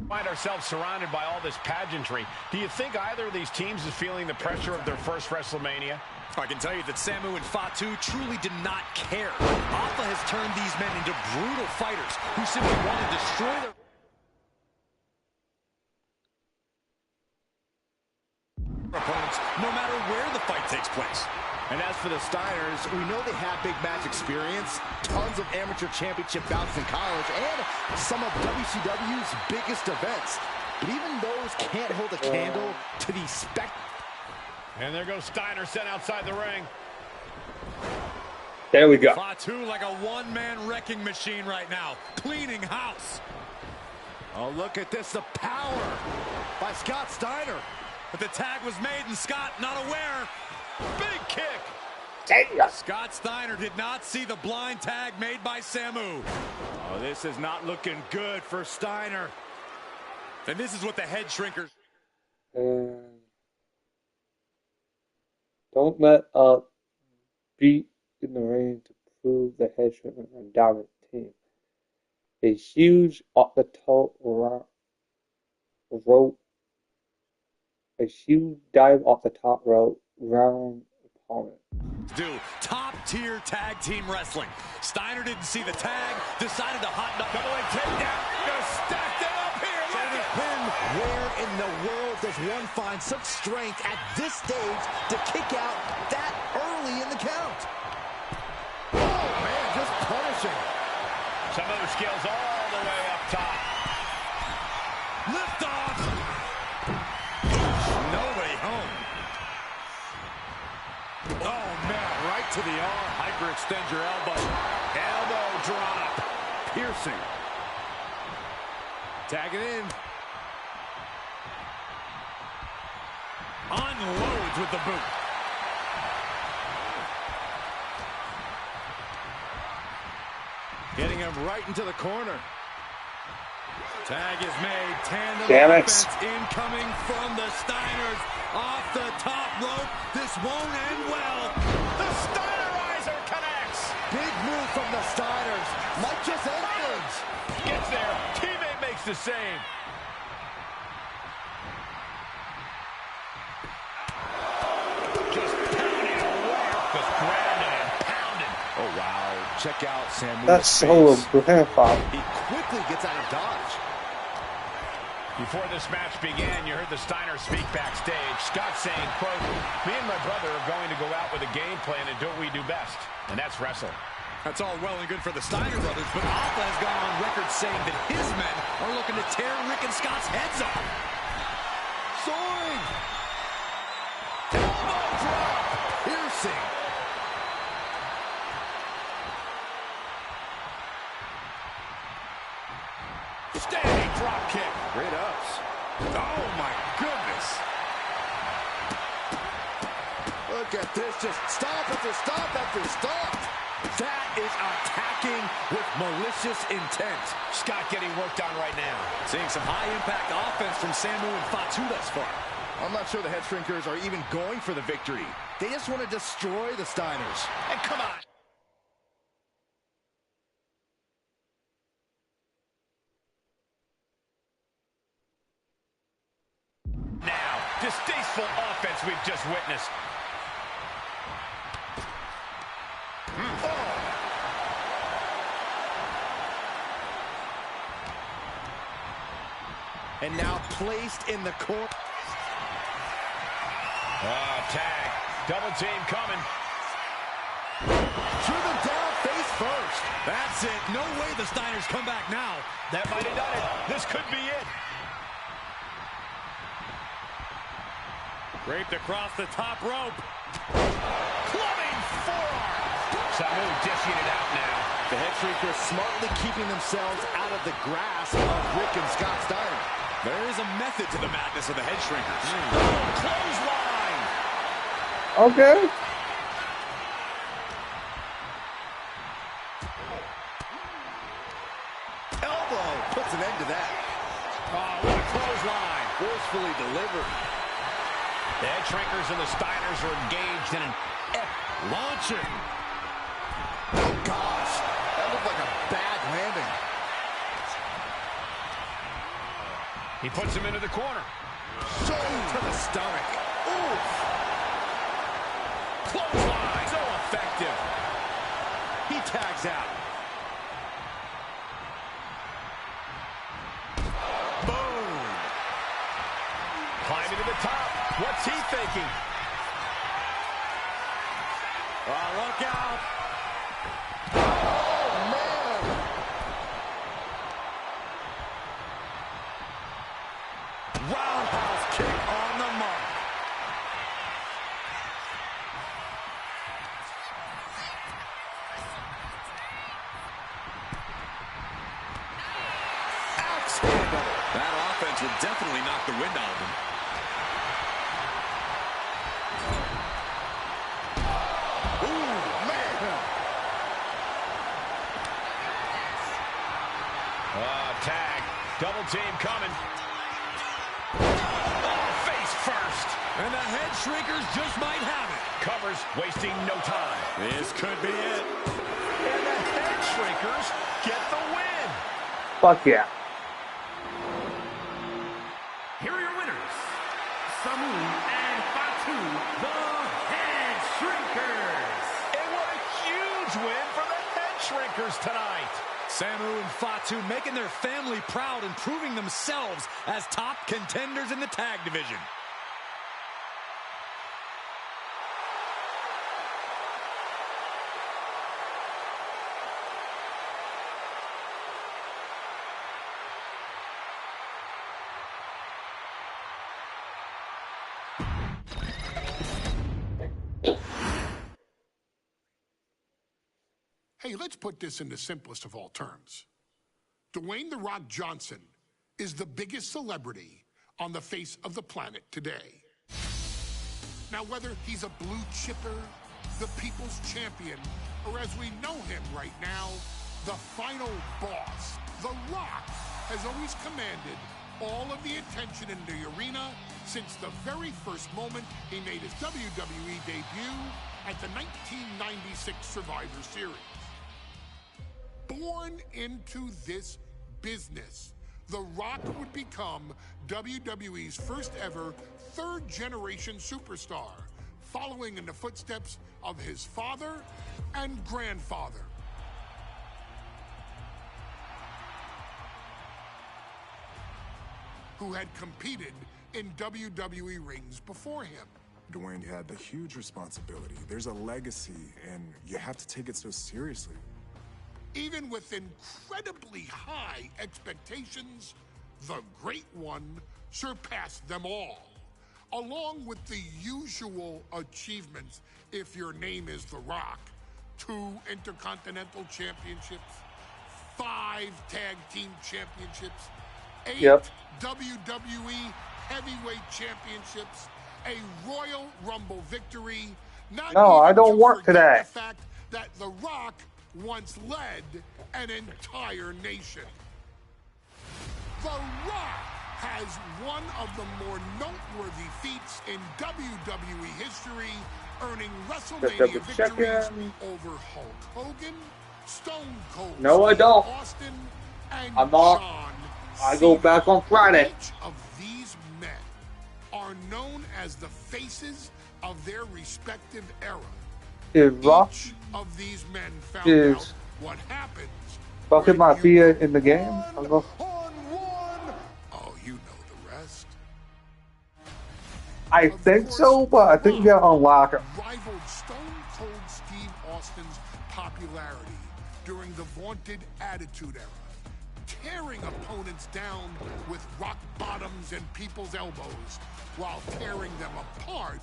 [SPEAKER 5] Find ourselves surrounded by all this pageantry. Do you think either of these teams is feeling the pressure of their first WrestleMania?
[SPEAKER 7] I can tell you that Samu and Fatu truly did not care. Alpha has turned these men into brutal fighters who simply want to destroy their opponents no matter where the fight takes place.
[SPEAKER 10] And as for the Steiners, we know they have big match experience, tons of amateur championship bouts in college, and some of WCW's biggest events. But even those can't hold a candle to the
[SPEAKER 5] And there goes Steiner sent outside the ring.
[SPEAKER 1] There we go.
[SPEAKER 7] Fatu like a one-man wrecking machine right now, cleaning house.
[SPEAKER 10] Oh, look at this, the power by Scott Steiner.
[SPEAKER 7] But the tag was made and Scott not aware.
[SPEAKER 5] Big kick.
[SPEAKER 1] Damn.
[SPEAKER 7] Scott Steiner did not see the blind tag made by Samu.
[SPEAKER 10] Oh, this is not looking good for Steiner.
[SPEAKER 7] And this is what the head shrinkers.
[SPEAKER 1] Don't let up beat in the ring to prove the head shrinker and dominant team. A huge off the top rope. A huge dive off the top rope, round opponent.
[SPEAKER 7] Do top-tier tag team wrestling. Steiner didn't see the tag, decided to hot dog.
[SPEAKER 5] Double leg takedown. Gonna stack that up here. Look at
[SPEAKER 10] Pin. Where in the world does one find such strength at this stage to kick out that early in the count? Oh, man, just punishing.
[SPEAKER 5] some other skills all the way up top.
[SPEAKER 7] Lift off. Nobody home. Oh, man, right to the arm. Hyperextend your elbow. Elbow drop. Piercing. Tag it in. Unloads with the boot.
[SPEAKER 10] Getting him right into the corner.
[SPEAKER 7] Tag is made. Tandem
[SPEAKER 1] Damn it.
[SPEAKER 7] offense incoming from the Steiners. Off the top rope. This won't end well.
[SPEAKER 5] The Steinerizer connects.
[SPEAKER 10] Big move from the Steiners. Might just end things.
[SPEAKER 5] Gets there. Teammate makes the save. Just pounding away. Just grounding and pounding.
[SPEAKER 10] Oh, wow. Check out Samu's
[SPEAKER 1] That's so
[SPEAKER 10] face.
[SPEAKER 1] grandfather.
[SPEAKER 10] He quickly gets out of dodge.
[SPEAKER 5] Before this match began, you heard the Steiners speak backstage. Scott saying, quote, "Me and my brother are going to go out with a game plan and do what we do best, and that's wrestle."
[SPEAKER 7] That's all well and good for the Steiner brothers, but Alpha has gone on record saying that his men are looking to tear Rick and Scott's heads off.
[SPEAKER 10] Soaring. Elbow drop. Piercing.
[SPEAKER 5] Standing drop kick.
[SPEAKER 10] Great ups.
[SPEAKER 7] Oh, my goodness.
[SPEAKER 10] Look at this. Just stop after stop after stop.
[SPEAKER 7] That is attacking with malicious intent.
[SPEAKER 5] Scott getting worked on right now.
[SPEAKER 7] Seeing some high-impact offense from Samu and Fatu thus far.
[SPEAKER 10] I'm not sure the head shrinkers are even going for the victory. They just want to destroy the Steiners.
[SPEAKER 5] And come on. Now, distasteful offense we've just witnessed.
[SPEAKER 10] And now placed in the corner.
[SPEAKER 5] Tag. Double team coming.
[SPEAKER 10] Driven down face first.
[SPEAKER 7] That's it. No way the Steiners come back now.
[SPEAKER 5] That might have done it. This could be it.
[SPEAKER 7] Draped across the top rope.
[SPEAKER 5] Clubbing forearm. Samu dishing it out now.
[SPEAKER 10] The head shrinkers smartly keeping themselves out of the grasp of Rick and Scott Steiner.
[SPEAKER 7] There is a method to the madness of the head shrinkers.
[SPEAKER 5] Clothesline.
[SPEAKER 1] Okay.
[SPEAKER 10] an end to that.
[SPEAKER 5] Oh, what a clothesline.
[SPEAKER 10] Forcefully delivered.
[SPEAKER 5] The head shrinkers and the Steiners are engaged in an
[SPEAKER 10] launching. Oh, gosh. That looked like a bad landing.
[SPEAKER 5] He puts him into the corner.
[SPEAKER 10] So to the stomach. Oof.
[SPEAKER 5] Clothesline. So effective.
[SPEAKER 10] He tags out.
[SPEAKER 5] Boom. Climbing to the top. What's he thinking?
[SPEAKER 10] Oh, look out. Oh, man. Roundhouse kick on the mark. Axe handle.
[SPEAKER 7] That offense will definitely knock the wind out of him.
[SPEAKER 5] Tag. Double team coming. Oh, face first.
[SPEAKER 7] And the head shrinkers just might have it.
[SPEAKER 5] Covers, wasting no time.
[SPEAKER 7] This could be it.
[SPEAKER 5] And the head shrinkers get the win.
[SPEAKER 1] Fuck yeah.
[SPEAKER 6] Here are your winners, Samu and Fatu, the Head Shrinkers.
[SPEAKER 5] And what a huge win for the head shrinkers tonight.
[SPEAKER 7] Samu and Fatu making their family proud and proving themselves as top contenders in the tag division.
[SPEAKER 2] Hey, let's put this in the simplest of all terms. Dwayne "The Rock" Johnson is the biggest celebrity on the face of the planet today. Now, whether he's a blue chipper, the people's champion, or as we know him right now, the final boss, The Rock has always commanded all of the attention in the arena since the very first moment he made his WWE debut at the 1996 Survivor Series. Born into this business, The Rock would become WWE's first ever third-generation superstar, following in the footsteps of his father and grandfather. Who had competed in WWE rings before him.
[SPEAKER 11] Dwayne had the huge responsibility. There's a legacy, and you have to take it so seriously.
[SPEAKER 2] Even with incredibly high expectations, the Great One surpassed them all, along with the usual achievements if your name is The Rock. 2 Intercontinental Championships, 5 Tag Team Championships, 8 WWE Heavyweight Championships, a Royal Rumble victory.
[SPEAKER 1] No, I don't work today.
[SPEAKER 2] The fact that The Rock once led an entire nation. The Rock has one of the more noteworthy feats in WWE history, earning WrestleMania victories over Hulk Hogan, Stone Cold Austin, and John Cena.
[SPEAKER 1] I go back on Friday.
[SPEAKER 2] Each of these men are known as the faces of their respective era. Each of these men found out what happens.
[SPEAKER 1] Fucking my fear in the game. I'll go.
[SPEAKER 2] Oh, you know the rest.
[SPEAKER 1] I think so, but I think you gotta unlock it.
[SPEAKER 2] Rivaled Stone Cold Steve Austin's popularity during the vaunted Attitude Era, tearing opponents down with rock bottoms and people's elbows, while tearing them apart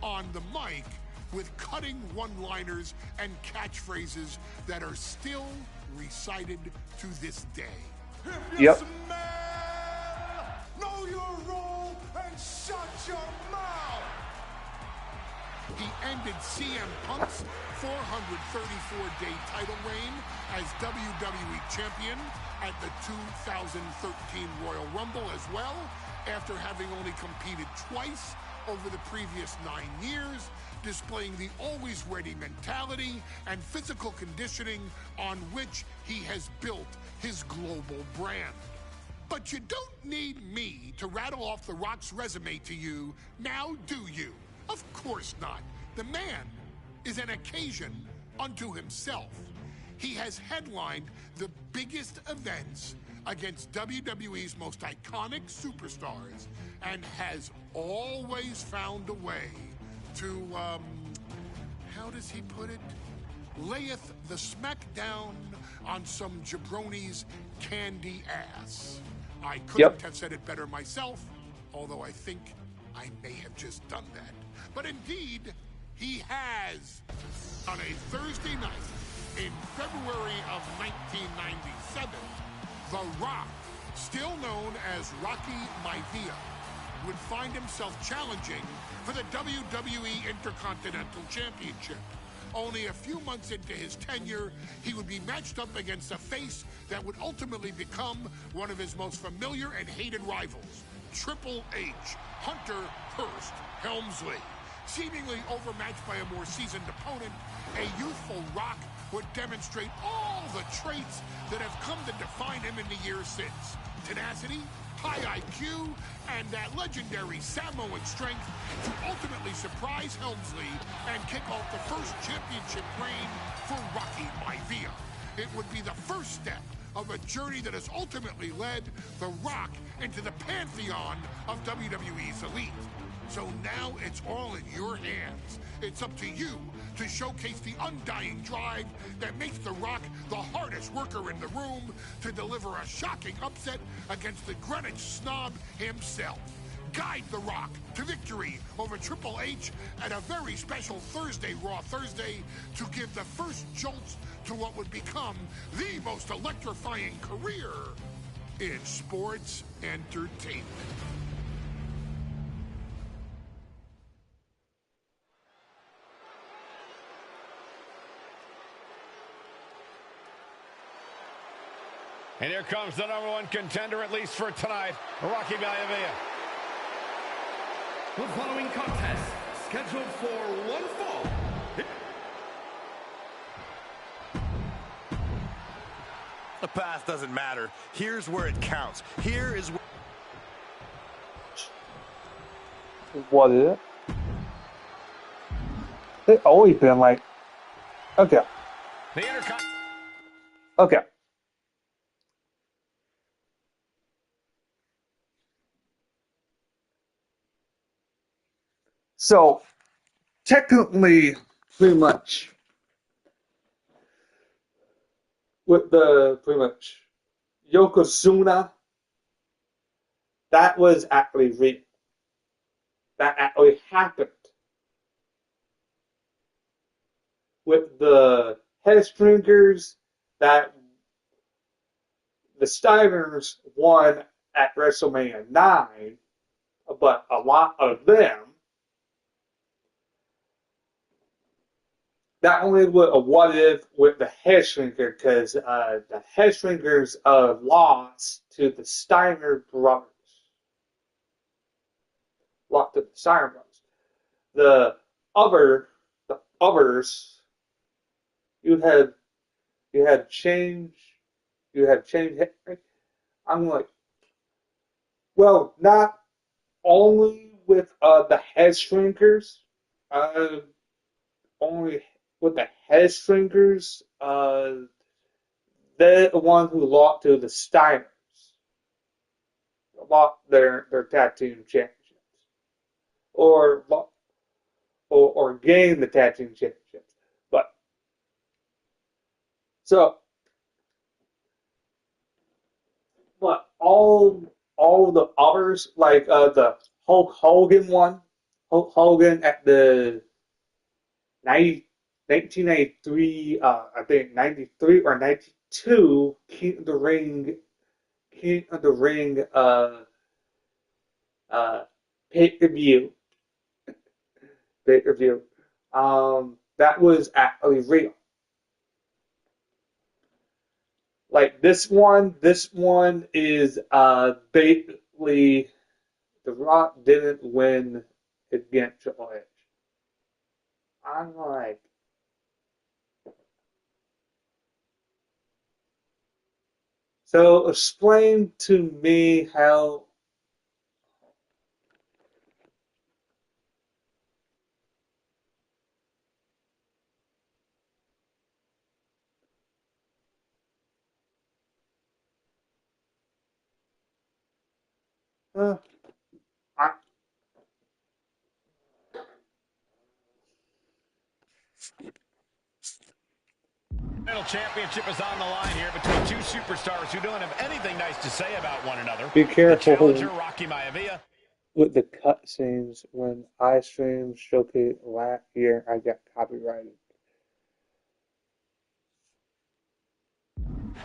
[SPEAKER 2] on the mic with cutting one-liners and catchphrases that are still recited to this day.
[SPEAKER 3] If you smell, know your role and shut your mouth.
[SPEAKER 2] he ended CM Punk's 434-day title reign as WWE Champion at the 2013 Royal Rumble as well, after having only competed twice over the previous 9 years, displaying the always ready mentality and physical conditioning on which he has built his global brand. But you don't need me to rattle off The Rock's resume to you, now do you? Of course not. The man is an occasion unto himself. He has headlined the biggest events against WWE's most iconic superstars and has always found a way to, how does he put it? Layeth the smackdown on some jabroni's candy ass. I couldn't have said it better myself, although I think I may have just done that. But indeed, he has. On a Thursday night in February of 1997, The Rock, still known as Rocky Maivia, would find himself challenging for the WWE Intercontinental Championship. Only a few months into his tenure, he would be matched up against a face that would ultimately become one of his most familiar and hated rivals, Triple H, Hunter Hearst Helmsley. Seemingly overmatched by a more seasoned opponent, a youthful Rock would demonstrate all the traits that have come to define him in the years since. Tenacity, high IQ, and that legendary Samoan strength to ultimately surprise Helmsley and kick off the first championship reign for Rocky Maivia. It would be the first step of a journey that has ultimately led The Rock into the pantheon of WWE's elite. So now it's all in your hands. It's up to you to showcase the undying drive that makes The Rock the hardest worker in the room to deliver a shocking upset against the Greenwich snob himself. Guide The Rock to victory over Triple H at a very special Thursday, Raw Thursday, to give the first jolts to what would become the most electrifying career in sports entertainment.
[SPEAKER 5] And here comes the #1 contender, at least for tonight, Rocky Maivia.
[SPEAKER 6] The following contest, scheduled for one fall.
[SPEAKER 10] The past doesn't matter. Here's where it counts. Here is
[SPEAKER 1] what is it? They've always been like, okay. Okay. So, technically, pretty much, with the, pretty much, Yokozuna, that was actually real. That actually happened. With the Headstringers, that the Steiners won at WrestleMania 9, but a lot of them, not only with a what if with the Headshrinker, because the Headshrinkers lost to the Steiner brothers. Lost to the Steiner brothers. The others, you had change. I'm like, well, not only with the Headshrinkers, only with the Headstringers, they're the one who lost to the Steiners. Lost their tag team championships. Or gained the tag team championships. But, so, but all the others, like the Hulk Hogan one, Hulk Hogan at the 1993, I think 93 or 92, King of the Ring, pay-per-view. that was actually real. Like this one is basically The Rock didn't win against Triple H. I'm like, so explain to me how. I,
[SPEAKER 5] Championship is on the line here between two superstars who don't have anything nice to say about one another.
[SPEAKER 1] Be careful
[SPEAKER 5] the challenger, Rocky Maivia,
[SPEAKER 1] with the cutscenes when I streamed Showcase last year. I got copyrighted.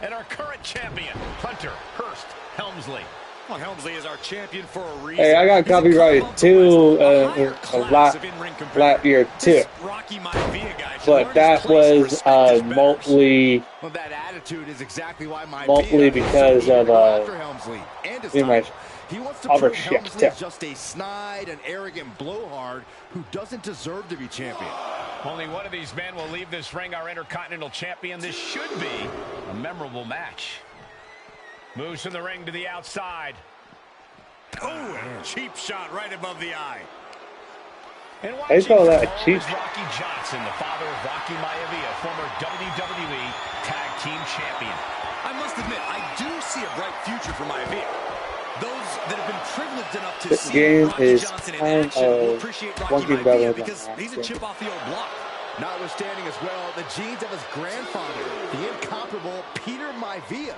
[SPEAKER 5] and our current champion, Hunter Hearst Helmsley.
[SPEAKER 7] Well, Helmsley is our champion for a reason.
[SPEAKER 1] Hey, I got copyrighted too last year too. But that was mostly because of
[SPEAKER 10] he wants to
[SPEAKER 1] other
[SPEAKER 10] prove
[SPEAKER 1] shit
[SPEAKER 10] Helmsley
[SPEAKER 1] too.
[SPEAKER 10] is just a snide and arrogant blowhard who doesn't deserve to be champion.
[SPEAKER 5] Only one of these men will leave this ring our Intercontinental Champion. This should be a memorable match. Moves from the ring to the outside.
[SPEAKER 7] Oh, cheap shot right above the eye.
[SPEAKER 5] And
[SPEAKER 1] they call that a cheap.
[SPEAKER 5] Rocky Johnson, the father of Rocky Maivia, former WWE Tag Team Champion.
[SPEAKER 7] I must admit, I do see a bright future for Maivia. Those that have been privileged enough to see
[SPEAKER 1] game
[SPEAKER 7] Rocky
[SPEAKER 1] is
[SPEAKER 7] Johnson in
[SPEAKER 1] kind
[SPEAKER 7] action will
[SPEAKER 1] of
[SPEAKER 7] appreciate
[SPEAKER 1] one
[SPEAKER 7] Rocky
[SPEAKER 1] game better
[SPEAKER 7] Maivia
[SPEAKER 1] than
[SPEAKER 7] because
[SPEAKER 1] that
[SPEAKER 7] he's a
[SPEAKER 1] game.
[SPEAKER 7] chip off the old block.
[SPEAKER 10] Notwithstanding as well, the genes of his grandfather, the incomparable Peter Maivia,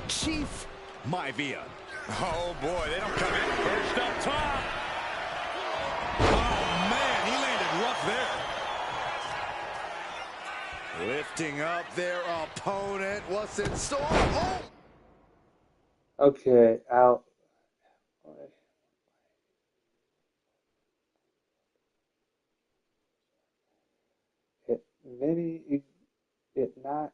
[SPEAKER 10] Chief Maivia.
[SPEAKER 7] Oh boy, they don't come in first up top. Oh man, he landed rough there.
[SPEAKER 10] Lifting up their opponent. What's in store? Oh!
[SPEAKER 1] Okay, out. Maybe it not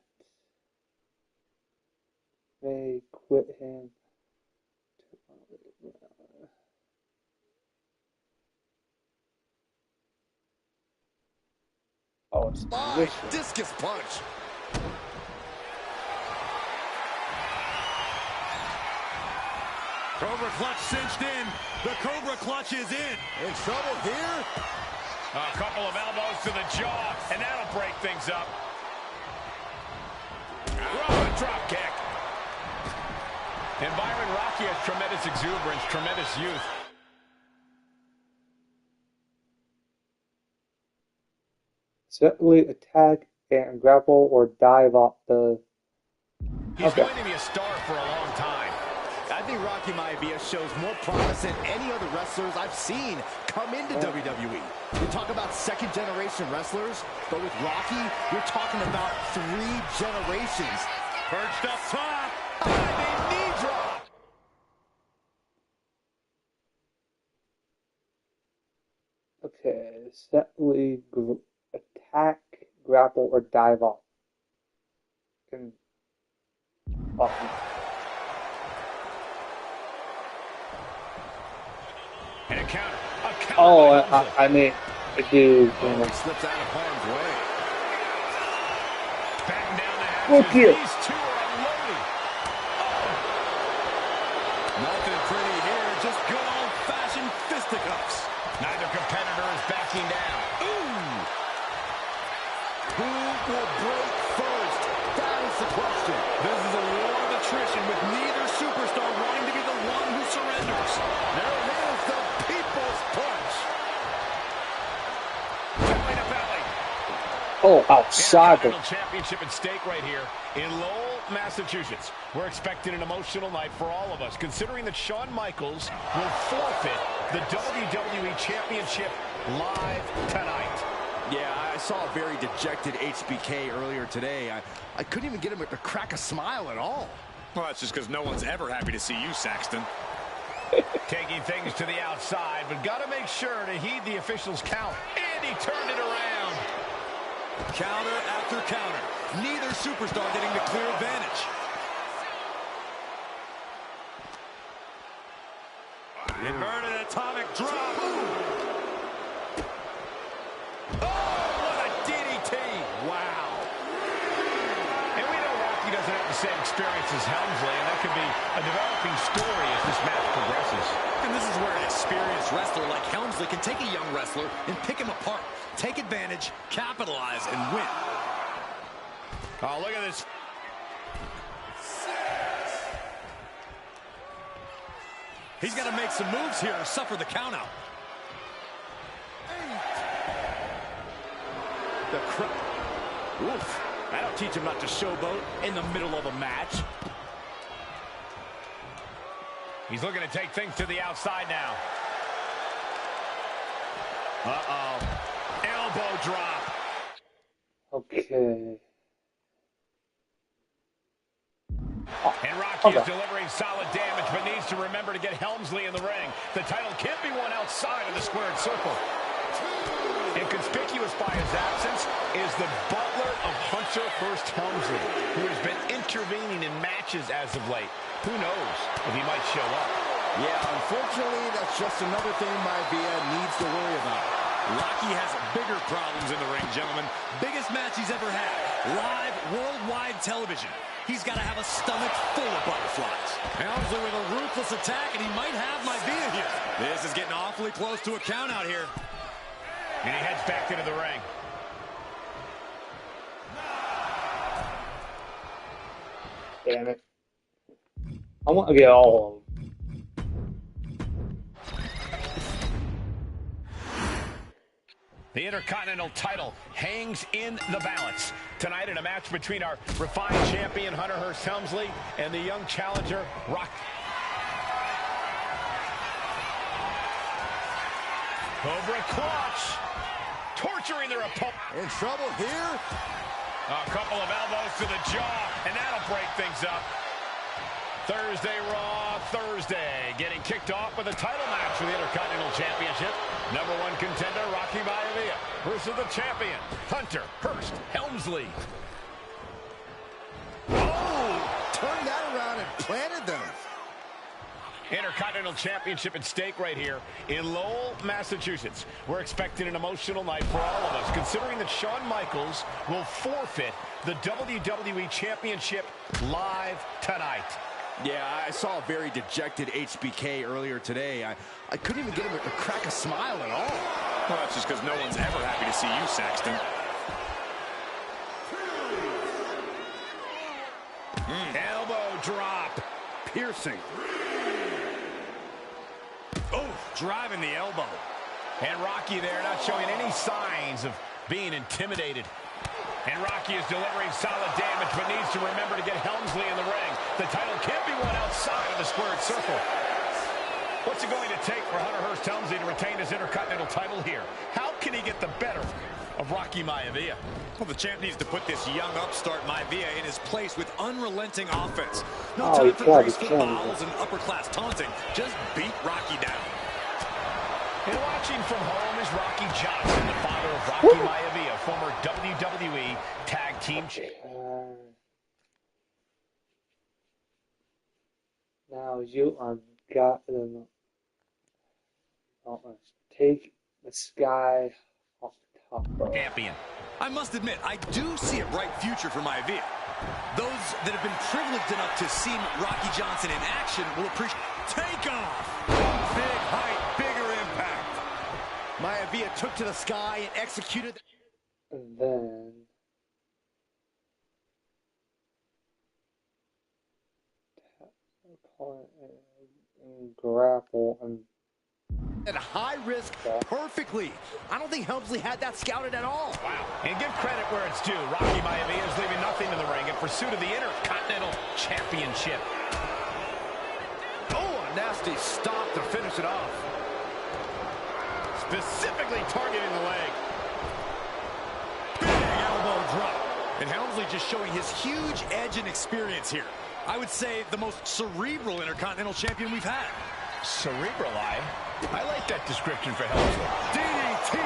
[SPEAKER 1] may quit him. Oh, it's
[SPEAKER 10] discus punch.
[SPEAKER 7] Cobra clutch cinched in. The Cobra clutch is in.
[SPEAKER 10] In trouble here.
[SPEAKER 5] A couple of elbows to the jaw, and that'll break things up. Oh, drop kick. And Byron, Rocky has tremendous exuberance, tremendous youth.
[SPEAKER 1] Certainly attack and grapple or dive off the.
[SPEAKER 5] He's going to be a star for a long time.
[SPEAKER 10] I think Rocky Maivia shows more promise than any other wrestlers I've seen come into WWE. We talk about second-generation wrestlers, but with Rocky, you're talking about 3 generations.
[SPEAKER 7] Perched up top.
[SPEAKER 10] Diving knee drop.
[SPEAKER 1] Okay, certainly attack, grapple, or dive off. And
[SPEAKER 5] And a counter.
[SPEAKER 1] I mean, I do.
[SPEAKER 7] He slips out of harm's way.
[SPEAKER 5] Batting down the hatches.
[SPEAKER 1] Look here.
[SPEAKER 5] These two are unloading.
[SPEAKER 7] Nothing pretty here. Just good old-fashioned fisticuffs.
[SPEAKER 5] Neither competitor is backing down.
[SPEAKER 7] Ooh.
[SPEAKER 10] Who will break first? That is the question.
[SPEAKER 7] This is a war of attrition with neither superstar wanting to be the one who surrenders.
[SPEAKER 10] There it is, the People's Punch.
[SPEAKER 5] Belly to belly.
[SPEAKER 1] Oh, outside the.
[SPEAKER 5] Intercontinental Championship at stake right here in Lowell, Massachusetts. We're expecting an emotional night for all of us, considering that Shawn Michaels will forfeit the WWE Championship live tonight.
[SPEAKER 10] Yeah, I saw a very dejected HBK earlier today. I couldn't even get him to crack a smile at all.
[SPEAKER 7] Well, that's just because no one's ever happy to see you, Saxton.
[SPEAKER 5] Taking things to the outside, but got to make sure to heed the officials' count. And he turned it around.
[SPEAKER 7] Counter after counter. Neither superstar getting the clear advantage. Inverted atomic drop. Oh, what a DDT. Wow.
[SPEAKER 5] And we know Rocky doesn't have the same experience as Helmsley, and that could be a developing story as this match progresses.
[SPEAKER 7] And this is where an experienced wrestler like Helmsley can take a young wrestler and pick him apart, take advantage, capitalize, and win.
[SPEAKER 5] Oh, look at this.
[SPEAKER 7] He's got to make some moves here or suffer the countout. The Oof. That'll teach him not to showboat in the middle of a match.
[SPEAKER 5] He's looking to take things to the outside now.
[SPEAKER 7] Uh-oh. Elbow drop.
[SPEAKER 1] Okay.
[SPEAKER 5] And Rocky is delivering solid damage, but needs to remember to get Helmsley in the ring. The title can't be won outside of the squared circle. Inconspicuous by his absence is the butler of Hunter Hearst Helmsley, who has been intervening in matches as of late. Who knows if he might show up?
[SPEAKER 10] Yeah, unfortunately, that's just another thing Maivia needs to worry about.
[SPEAKER 7] Rocky has bigger problems in the ring, gentlemen. Biggest match he's ever had. Live, worldwide television. He's got to have a stomach full of butterflies. Helmsley with a ruthless attack, and he might have Maivia here. This is getting awfully close to a count out here.
[SPEAKER 5] And he heads back into the ring.
[SPEAKER 1] Damn it. I want to get all of them.
[SPEAKER 5] The Intercontinental title hangs in the balance tonight in a match between our refined champion Hunter Hearst Helmsley and the young challenger Rocky. Cobra clutch, torturing their opponent.
[SPEAKER 10] In trouble here.
[SPEAKER 5] A couple of elbows to the jaw, and that'll break things up. Thursday Raw, Thursday, getting kicked off with a title match for the Intercontinental Championship. Number one contender, Rocky Maivia, versus the champion, Hunter Hearst Helmsley.
[SPEAKER 10] Oh, turned that around and planted them.
[SPEAKER 5] Intercontinental Championship at stake right here in Lowell, Massachusetts. We're expecting an emotional night for all of us, considering that Shawn Michaels will forfeit the WWE Championship live tonight.
[SPEAKER 10] Yeah, I saw a very dejected HBK earlier today. I couldn't even get him to crack a smile at all.
[SPEAKER 7] Well, that's just because no one's ever happy to see you, Saxton. Elbow drop. Piercing. Oh, driving the elbow.
[SPEAKER 5] And Rocky there not showing any signs of being intimidated. And Rocky is delivering solid damage, but needs to remember to get Helmsley in the ring. The title can't be won outside of the squared circle. What's it going to take for Hunter Hearst Helmsley to retain his Intercontinental title here? How can he get the better of Rocky Maivia?
[SPEAKER 7] Well, the champ needs to put this young upstart Maivia in his place with unrelenting offense. No
[SPEAKER 1] Oh,
[SPEAKER 7] time
[SPEAKER 1] he
[SPEAKER 7] for
[SPEAKER 1] tried,
[SPEAKER 7] graceful
[SPEAKER 1] he tried.
[SPEAKER 7] bowels and upper-class taunting. Just beat Rocky down.
[SPEAKER 5] And watching from home is Rocky Johnson, the father of Rocky Maivia, former WWE Tag Team Champion.
[SPEAKER 1] Now you are got them. Take this guy off the top rope.
[SPEAKER 5] Champion.
[SPEAKER 7] I must admit, I do see a bright future for Maivia. Those that have been privileged enough to see Rocky Johnson in action will appreciate. Take off! Big height, bigger impact.
[SPEAKER 10] Maivia took to the sky and executed.
[SPEAKER 1] And then grapple and
[SPEAKER 10] At high risk perfectly. I don't think Helmsley had that scouted at all.
[SPEAKER 5] Wow. And give credit where it's due. Rocky Maivia is leaving nothing in the ring in pursuit of the Intercontinental Championship.
[SPEAKER 10] Oh, a nasty stop to finish it off.
[SPEAKER 5] Specifically targeting the leg.
[SPEAKER 7] Big elbow drop. And Helmsley just showing his huge edge and experience here. I would say the most cerebral Intercontinental Champion we've had.
[SPEAKER 5] Cerebral eye. I like that description for Helmsley.
[SPEAKER 7] DDT.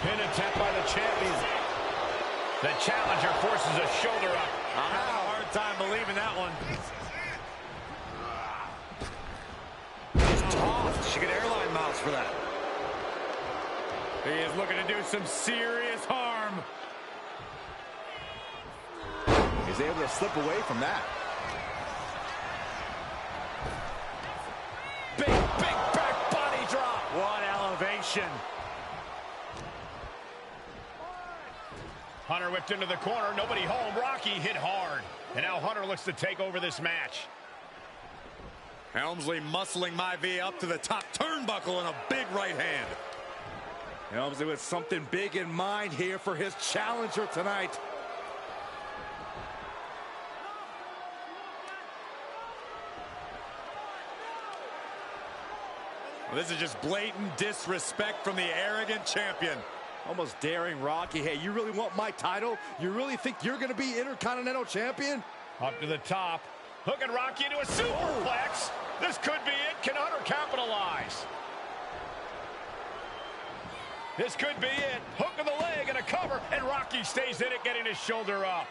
[SPEAKER 5] Pin attempt by the champion. The challenger forces a shoulder up.
[SPEAKER 7] I'm having a hard time believing that one. Just tossed. She could airline miles for that. He is looking to do some serious harm.
[SPEAKER 10] He's able to slip away from that.
[SPEAKER 7] Big back body drop. What elevation.
[SPEAKER 5] Hunter whipped into the corner. Nobody home. Rocky hit hard. And now Hunter looks to take over this match.
[SPEAKER 7] Helmsley muscling Maivia up to the top turnbuckle in a big right hand. Helmsley with something big in mind here for his challenger tonight. Well, this is just blatant disrespect from the arrogant champion. Almost daring Rocky. Hey, you really want my title? You really think you're going to be Intercontinental Champion?
[SPEAKER 5] Up to the top. Hooking Rocky into a superplex. This could be it. Can Hunter capitalize? This could be it. Hook of the leg and a cover. And Rocky stays in it, getting his shoulder up.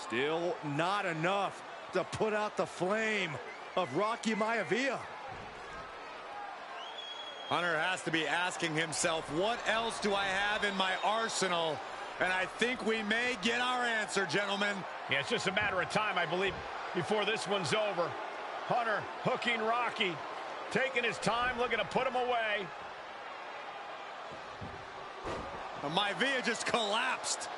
[SPEAKER 7] Still not enough to put out the flame of Rocky Maivia. Hunter has to be asking himself, what else do I have in my arsenal? And I think we may get our answer, gentlemen.
[SPEAKER 5] Yeah, it's just a matter of time, I believe, before this one's over. Hunter hooking Rocky, taking his time, looking to put him away.
[SPEAKER 7] Maivia just collapsed.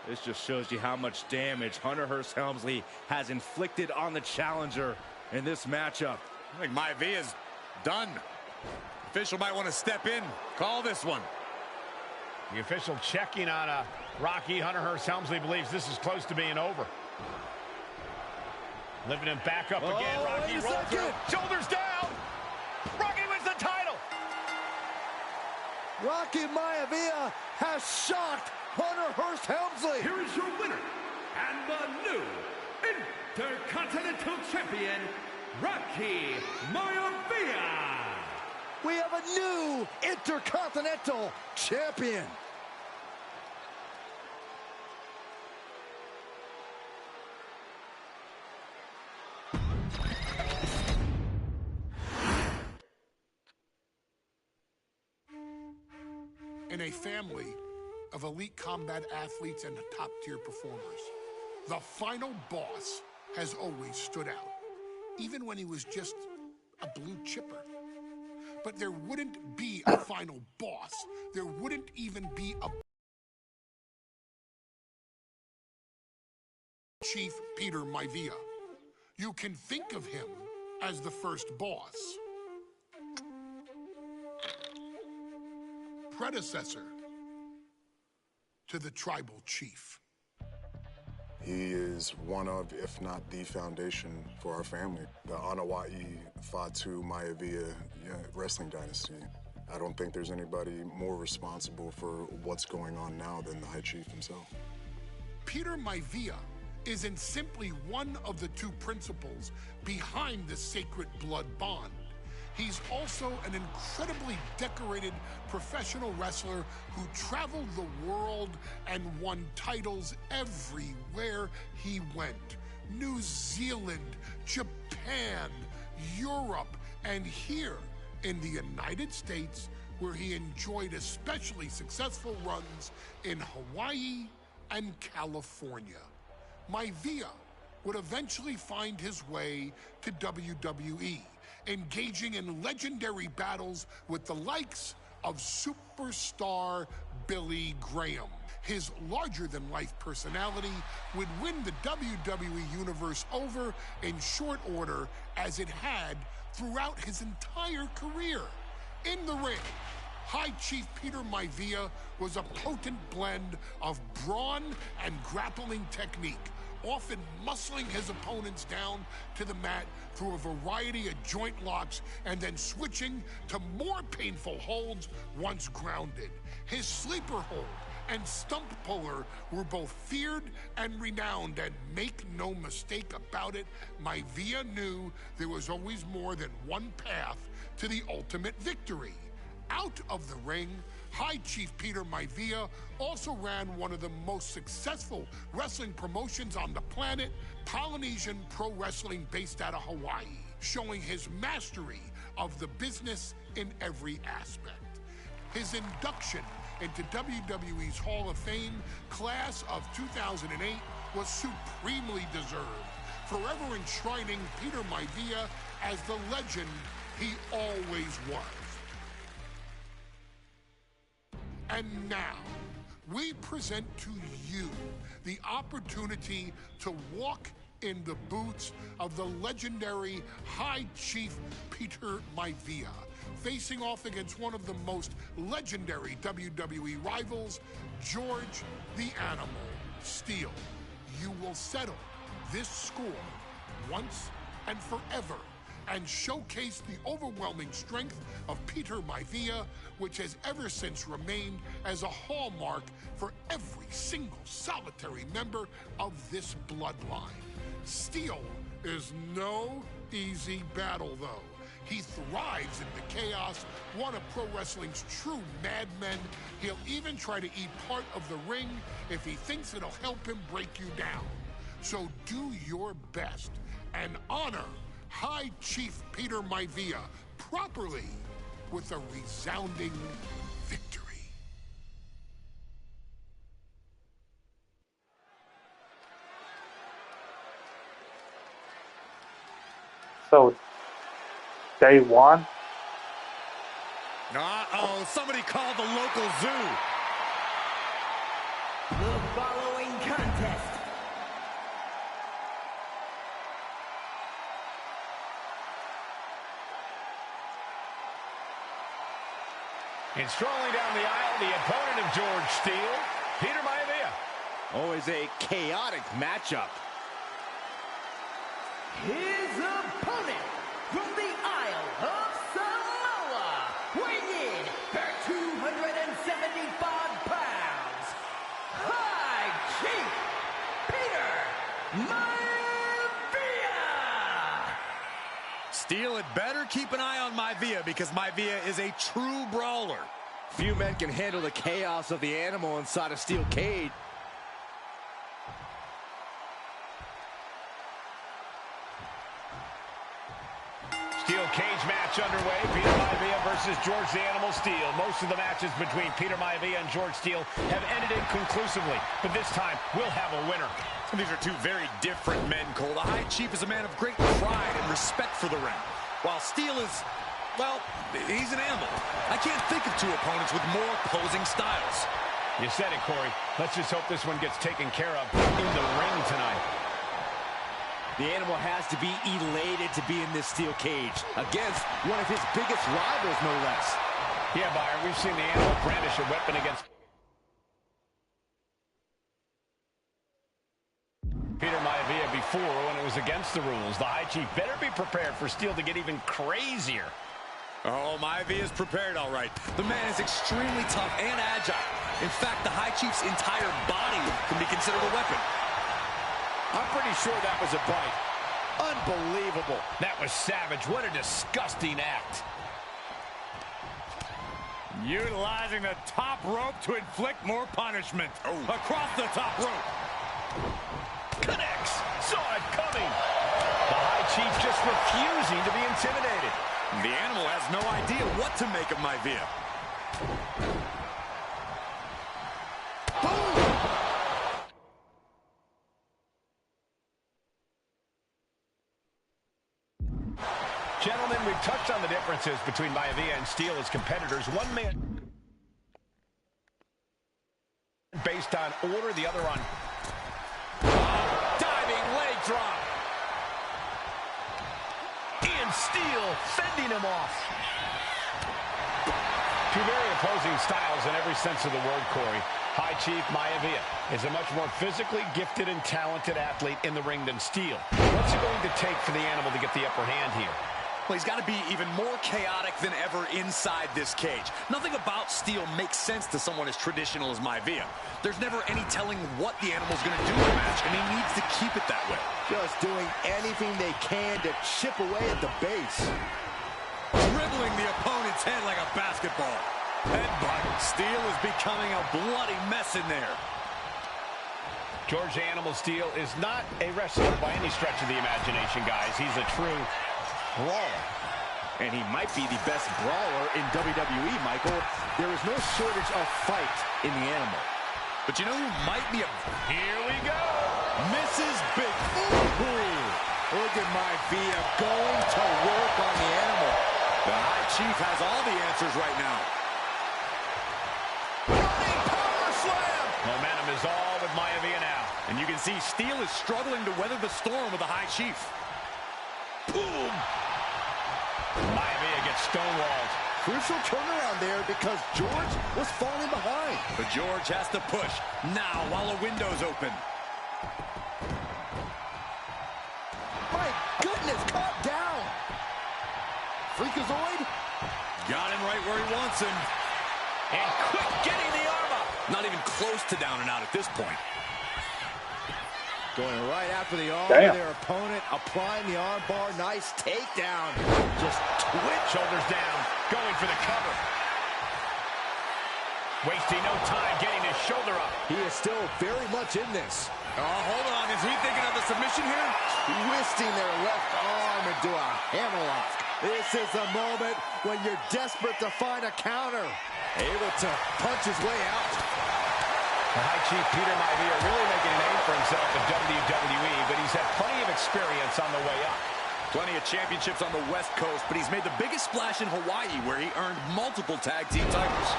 [SPEAKER 7] This just shows you how much damage Hunter Hearst Helmsley has inflicted on the challenger in this matchup. I think Maivia's done. Official might want to step in, call this one.
[SPEAKER 5] The official checking on Rocky. Hunter Hearst Helmsley believes this is close to being over. Lifting him back up again. Rocky rolls through. Shoulders down. Rocky wins the title.
[SPEAKER 10] Rocky Maivia has shocked Hunter Hearst Helmsley.
[SPEAKER 6] Here is your winner and the new Intercontinental Champion, Rocky Maivia.
[SPEAKER 10] We have a new Intercontinental Champion.
[SPEAKER 2] In a family of elite combat athletes and top-tier performers, the final boss has always stood out, even when he was just a blue chipper. But there wouldn't be a final boss. There wouldn't even be a Chief Peter Maivia. You can think of him as the first boss. Predecessor to the tribal chief.
[SPEAKER 11] He is one of, if not the foundation for our family. The Anoa'i Fatu Maivia wrestling dynasty. I don't think there's anybody more responsible for what's going on now than the High Chief himself.
[SPEAKER 2] Peter Maivia isn't simply one of the two principals behind the sacred blood bond. He's also an incredibly decorated professional wrestler who traveled the world and won titles everywhere he went. New Zealand, Japan, Europe, and here in the United States, where he enjoyed especially successful runs in Hawaii and California. Maivia would eventually find his way to WWE, engaging in legendary battles with the likes of superstar Billy Graham. His larger-than-life personality would win the WWE Universe over in short order, as it had throughout his entire career. In the ring, High Chief Peter Maivia was a potent blend of brawn and grappling technique, often muscling his opponents down to the mat through a variety of joint locks and then switching to more painful holds once grounded. His sleeper hold and stump puller were both feared and renowned, and make no mistake about it, Maivia knew there was always more than one path to the ultimate victory. Out of the ring, High Chief Peter Maivia also ran one of the most successful wrestling promotions on the planet, Polynesian Pro Wrestling, based out of Hawaii, showing his mastery of the business in every aspect. His induction into WWE's Hall of Fame class of 2008 was supremely deserved, forever enshrining Peter Maivia as the legend he always was. And now, we present to you the opportunity to walk in the boots of the legendary High Chief Peter Maivia, facing off against one of the most legendary WWE rivals, George the Animal Steele. You will settle this score once and forever and showcase the overwhelming strength of Peter Maivia, which has ever since remained as a hallmark for every single solitary member of this bloodline. Steele is no easy battle, though. He thrives in the chaos, one of pro wrestling's true madmen. He'll even try to eat part of the ring if he thinks it'll help him break you down. So do your best and honor High Chief Peter Maivia properly with a resounding victory.
[SPEAKER 1] So, day one.
[SPEAKER 7] Uh-oh, somebody called the local zoo.
[SPEAKER 6] The following contest
[SPEAKER 5] and strolling down the aisle, the opponent of George Steele, Peter Maivia.
[SPEAKER 10] Always a chaotic matchup.
[SPEAKER 6] His opponent from the Isle of Samoa, weighing in for 275 pounds, High Chief Peter Maivia.
[SPEAKER 7] Steele had better keep an eye on Maivia because Maivia is a true brawler.
[SPEAKER 10] Few men can handle the chaos of the animal inside a steel cage.
[SPEAKER 5] Steel cage match underway. Peter Maivia versus George the Animal Steele. Most of the matches between Peter Maivia and George Steele have ended inconclusively, but this time we'll have a winner.
[SPEAKER 7] These are two very different men, Cole. The High Chief is a man of great pride and respect for the ring, while Steele is, well, he's an animal. I can't think of two opponents with more opposing styles.
[SPEAKER 5] You said it, Corey. Let's just hope this one gets taken care of in the ring tonight.
[SPEAKER 10] The animal has to be elated to be in this steel cage against one of his biggest rivals, no less.
[SPEAKER 5] Yeah, Byron, we've seen the animal brandish a weapon against Peter Maivia before when it was against the rules. The High Chief better be prepared for Steele to get even crazier.
[SPEAKER 7] Oh, Maivia is prepared, all right. The man is extremely tough and agile. In fact, the High Chief's entire body can be considered a weapon.
[SPEAKER 5] I'm pretty sure that was a bite.
[SPEAKER 10] Unbelievable.
[SPEAKER 5] That was savage. What a disgusting act.
[SPEAKER 7] Utilizing the top rope to inflict more punishment. Oh. Across the top rope.
[SPEAKER 5] Connects. Saw it coming. The High Chief just refusing to be intimidated.
[SPEAKER 7] The animal has no idea what to make of Maivia.
[SPEAKER 10] Boom!
[SPEAKER 5] Gentlemen, we've touched on the differences between Maivia and Steele as competitors. One man based on order, the other on
[SPEAKER 7] diving leg drop.
[SPEAKER 5] and Steele fending him off. Two very opposing styles in every sense of the word, Corey. High Chief Maivia is a much more physically gifted and talented athlete in the ring than Steele. What's it going to take for the animal to get the upper hand here?
[SPEAKER 7] Well, he's got to be even more chaotic than ever inside this cage. Nothing about Steele makes sense to someone as traditional as Maivia. There's never any telling what the animal's going to do in the match, and he needs to keep it that way.
[SPEAKER 10] Just doing anything they can to chip away at the base.
[SPEAKER 7] dribbling the opponent's head like a basketball. Headbutt. Steel is becoming a bloody mess in there.
[SPEAKER 5] George Animal Steel is not a wrestler by any stretch of the imagination, guys. He's a true brawler.
[SPEAKER 10] And he might be the best brawler in WWE, Michael. There is no shortage of fight in the Animal.
[SPEAKER 7] But you know who might be a...
[SPEAKER 5] Here we go.
[SPEAKER 10] Mrs. Big. Ooh. Look at Maivia going to work on the Animal.
[SPEAKER 7] The High Chief has all the answers right now.
[SPEAKER 10] Running power slam.
[SPEAKER 5] Momentum is all with Maivia now.
[SPEAKER 7] And you can see Steel is struggling to weather the storm with the High Chief.
[SPEAKER 10] Boom.
[SPEAKER 5] Maivia gets stonewalled.
[SPEAKER 10] Crucial turnaround there because George was falling behind.
[SPEAKER 7] But George has to push now while the window's open.
[SPEAKER 10] My goodness, caught down. Freakazoid.
[SPEAKER 7] Got him right where he wants him.
[SPEAKER 5] And quick getting the arm up.
[SPEAKER 7] Not even close to down and out at this point.
[SPEAKER 10] Going right after the arm
[SPEAKER 1] Damn.
[SPEAKER 10] of their opponent, applying the arm bar. Nice takedown. Just twitch.
[SPEAKER 5] Shoulders down, going for the cover. Wasting no time getting his shoulder up.
[SPEAKER 10] He is still very much in this.
[SPEAKER 7] Oh, hold on. Is he thinking of the submission here?
[SPEAKER 10] Twisting their left arm into a hammerlock. This is the moment when you're desperate to find a counter. Able to punch his way out.
[SPEAKER 5] The High Chief Peter Maivia really making a name for himself in WWE, but he's had plenty of experience on the way up.
[SPEAKER 7] Plenty of championships on the West Coast, but he's made the biggest splash in Hawaii, where he earned multiple tag team titles.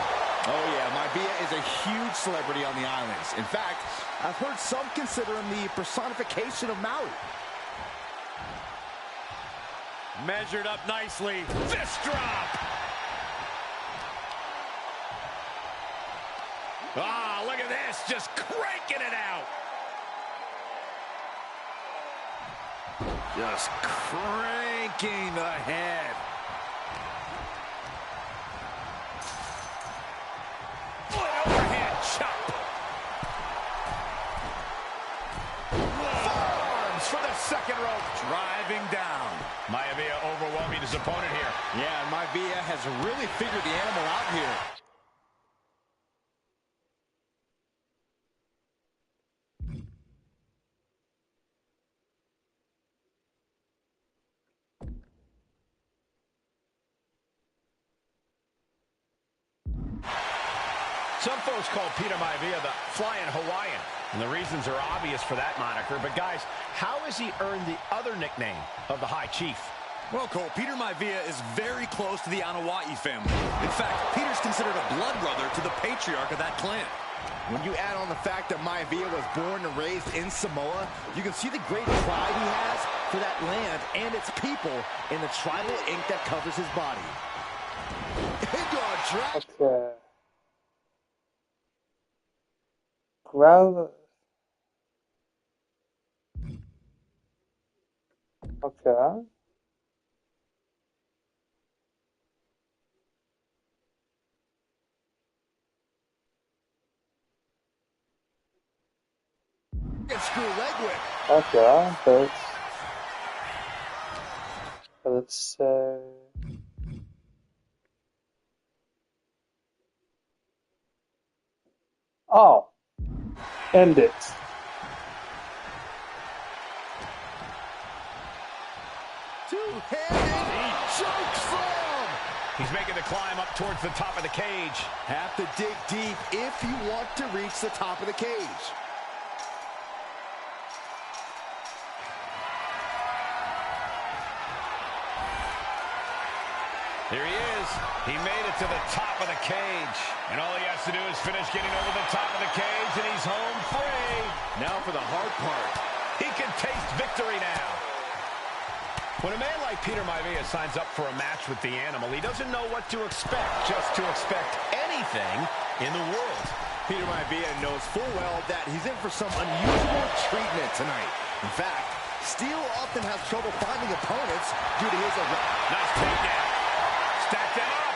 [SPEAKER 10] Oh yeah, Maivia is a huge celebrity on the islands. In fact, I've heard some consider him the personification of Maui.
[SPEAKER 7] Measured up nicely. Fist drop! Ah, look at this, just cranking it out.
[SPEAKER 10] Just cranking the head.
[SPEAKER 7] What an overhead chop.
[SPEAKER 5] Forearms for the second rope.
[SPEAKER 7] Driving down.
[SPEAKER 5] Maivia overwhelming his opponent here.
[SPEAKER 10] Yeah, Maivia has really figured the Animal out here.
[SPEAKER 5] Some folks call Peter Maivia the Flying Hawaiian, and the reasons are obvious for that moniker. But guys, how has he earned the other nickname of the High Chief?
[SPEAKER 7] Well, Cole, Peter Maivia is very close to the Anawa'i family. In fact, Peter's considered a blood brother to the patriarch of that clan.
[SPEAKER 10] When you add on the fact that Maivia was born and raised in Samoa, you can see the great pride he has for that land and its people in the tribal ink that covers his body. Into a drop.
[SPEAKER 1] Okay. Grab. Okay.
[SPEAKER 10] Screw leg whip.
[SPEAKER 1] Okay, let's say. Oh, end it.
[SPEAKER 10] Two-handed choke slam.
[SPEAKER 5] He's making the climb up towards the top of the cage.
[SPEAKER 10] Have to dig deep if you want to reach the top of the cage.
[SPEAKER 5] Here he is. He made it to the top of the cage. And all he has to do is finish getting over the top of the cage, and he's home free.
[SPEAKER 10] Now for the hard part.
[SPEAKER 5] He can taste victory now. When a man like Peter Maivia signs up for a match with the Animal, he doesn't know what to expect, just to expect anything in the world.
[SPEAKER 10] Peter Maivia knows full well that he's in for some unusual treatment tonight. In fact, Steel often has trouble finding opponents due to his...
[SPEAKER 5] Nice takedown. Stack that up.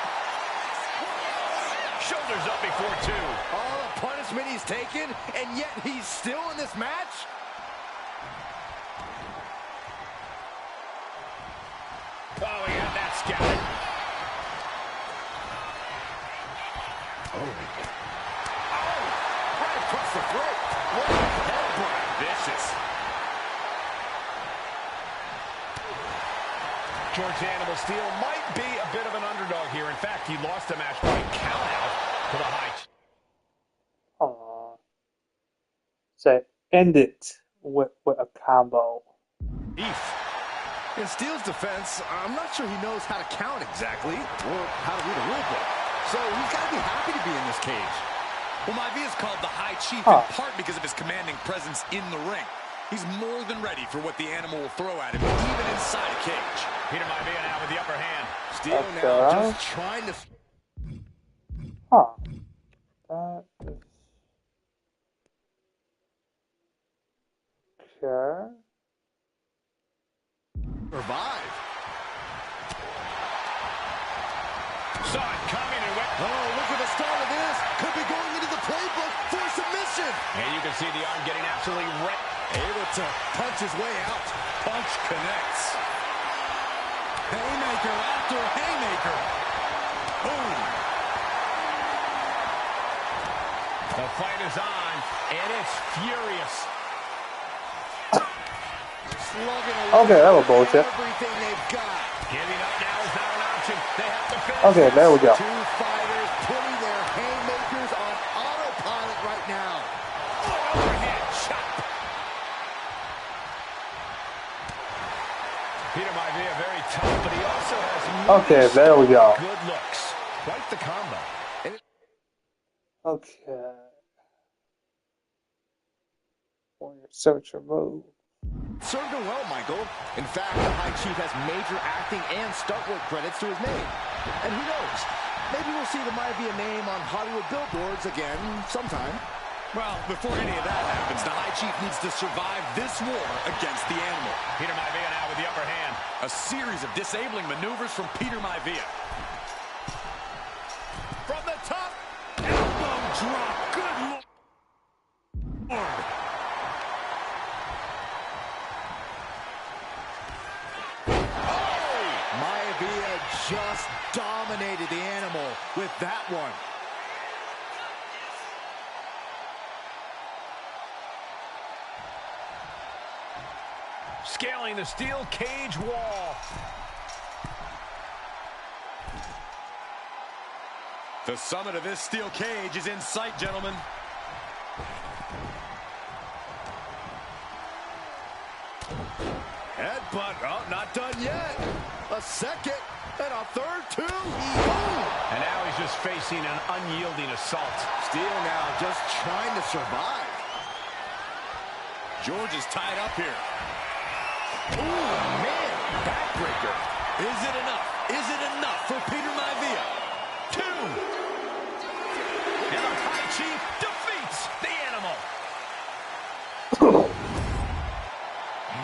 [SPEAKER 5] Shoulders up before two.
[SPEAKER 10] All the punishment he's taken, and yet he's still in this match?
[SPEAKER 5] Oh, he got that scouted. Right across the throat. What a headbutt. Vicious. George Animal Steel might be a bit of an underdog here. In fact, he lost the match by count out to the high.
[SPEAKER 1] So end it with a combo.
[SPEAKER 10] In Steele's defense, I'm not sure he knows how to count exactly, or how to read a rule book. So he's got to be happy to be in this cage.
[SPEAKER 7] Well, Maivia's called the High Chief in part because of his commanding presence in the ring. He's more than ready for what the animal will throw at him, even inside a cage.
[SPEAKER 5] Peter Maivia now with the upper hand.
[SPEAKER 10] Steele now just trying to...
[SPEAKER 1] That is... Okay.
[SPEAKER 10] Survive.
[SPEAKER 5] Saw it coming and went.
[SPEAKER 10] Oh, look at the start of this. Could be going into the playbook for submission.
[SPEAKER 5] And you can see the arm getting absolutely wrecked.
[SPEAKER 10] Able to punch his way out. Punch connects. Haymaker after haymaker. Boom.
[SPEAKER 5] The fight is on, and it's furious.
[SPEAKER 1] Okay, that was bullshit.
[SPEAKER 10] Everything they've got.
[SPEAKER 5] Giving up now is not an option. They have to finish.
[SPEAKER 1] Okay, there we go.
[SPEAKER 10] Two fighters putting their haymakers on autopilot right now.
[SPEAKER 5] Overhead chop. Peter Maivia very tough, but he also has
[SPEAKER 1] Okay, there we go.
[SPEAKER 5] good looks. Quite the combo.
[SPEAKER 1] Okay. For your search or move.
[SPEAKER 10] Served him well, Michael. In fact, the High Chief has major acting and stunt work credits to his name. And who knows? Maybe we'll see the Maivia name on Hollywood billboards again sometime.
[SPEAKER 7] Well, before any of that happens, the High Chief needs to survive this war against the animal.
[SPEAKER 5] Peter Maivia now with the upper hand.
[SPEAKER 7] A series of disabling maneuvers from Peter Maivia.
[SPEAKER 5] From the top.
[SPEAKER 7] Elbow drop. Good lord.
[SPEAKER 10] Maivia just dominated the animal with that one.
[SPEAKER 5] Scaling the steel cage wall.
[SPEAKER 7] The summit of this steel cage is in sight, gentlemen.
[SPEAKER 10] Headbutt. Oh, not done yet. A second and a third, too.
[SPEAKER 5] And now he's just facing an unyielding assault.
[SPEAKER 10] Steele now just trying to survive.
[SPEAKER 7] George is tied up here.
[SPEAKER 10] Ooh, man.
[SPEAKER 7] Backbreaker. Is it enough? Is it enough for Peter Maivia?
[SPEAKER 5] 2. And the High Chief defeats the animal.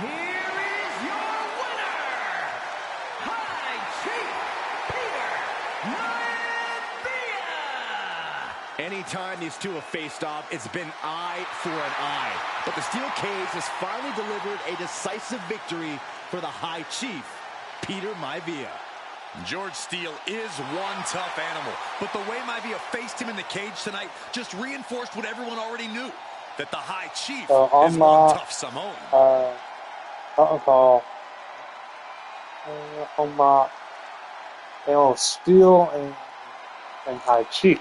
[SPEAKER 6] Here is your winner, High Chief Peter Maivia.
[SPEAKER 10] Anytime these two have faced off, it's been eye for an eye. But the steel cage has finally delivered a decisive victory for the High Chief, Peter Maivia.
[SPEAKER 7] George Steele is one tough animal, but the way Maivia faced him in the cage tonight just reinforced what everyone already knew, that the High Chief is one tough Samoan.
[SPEAKER 1] Steel and High Chief.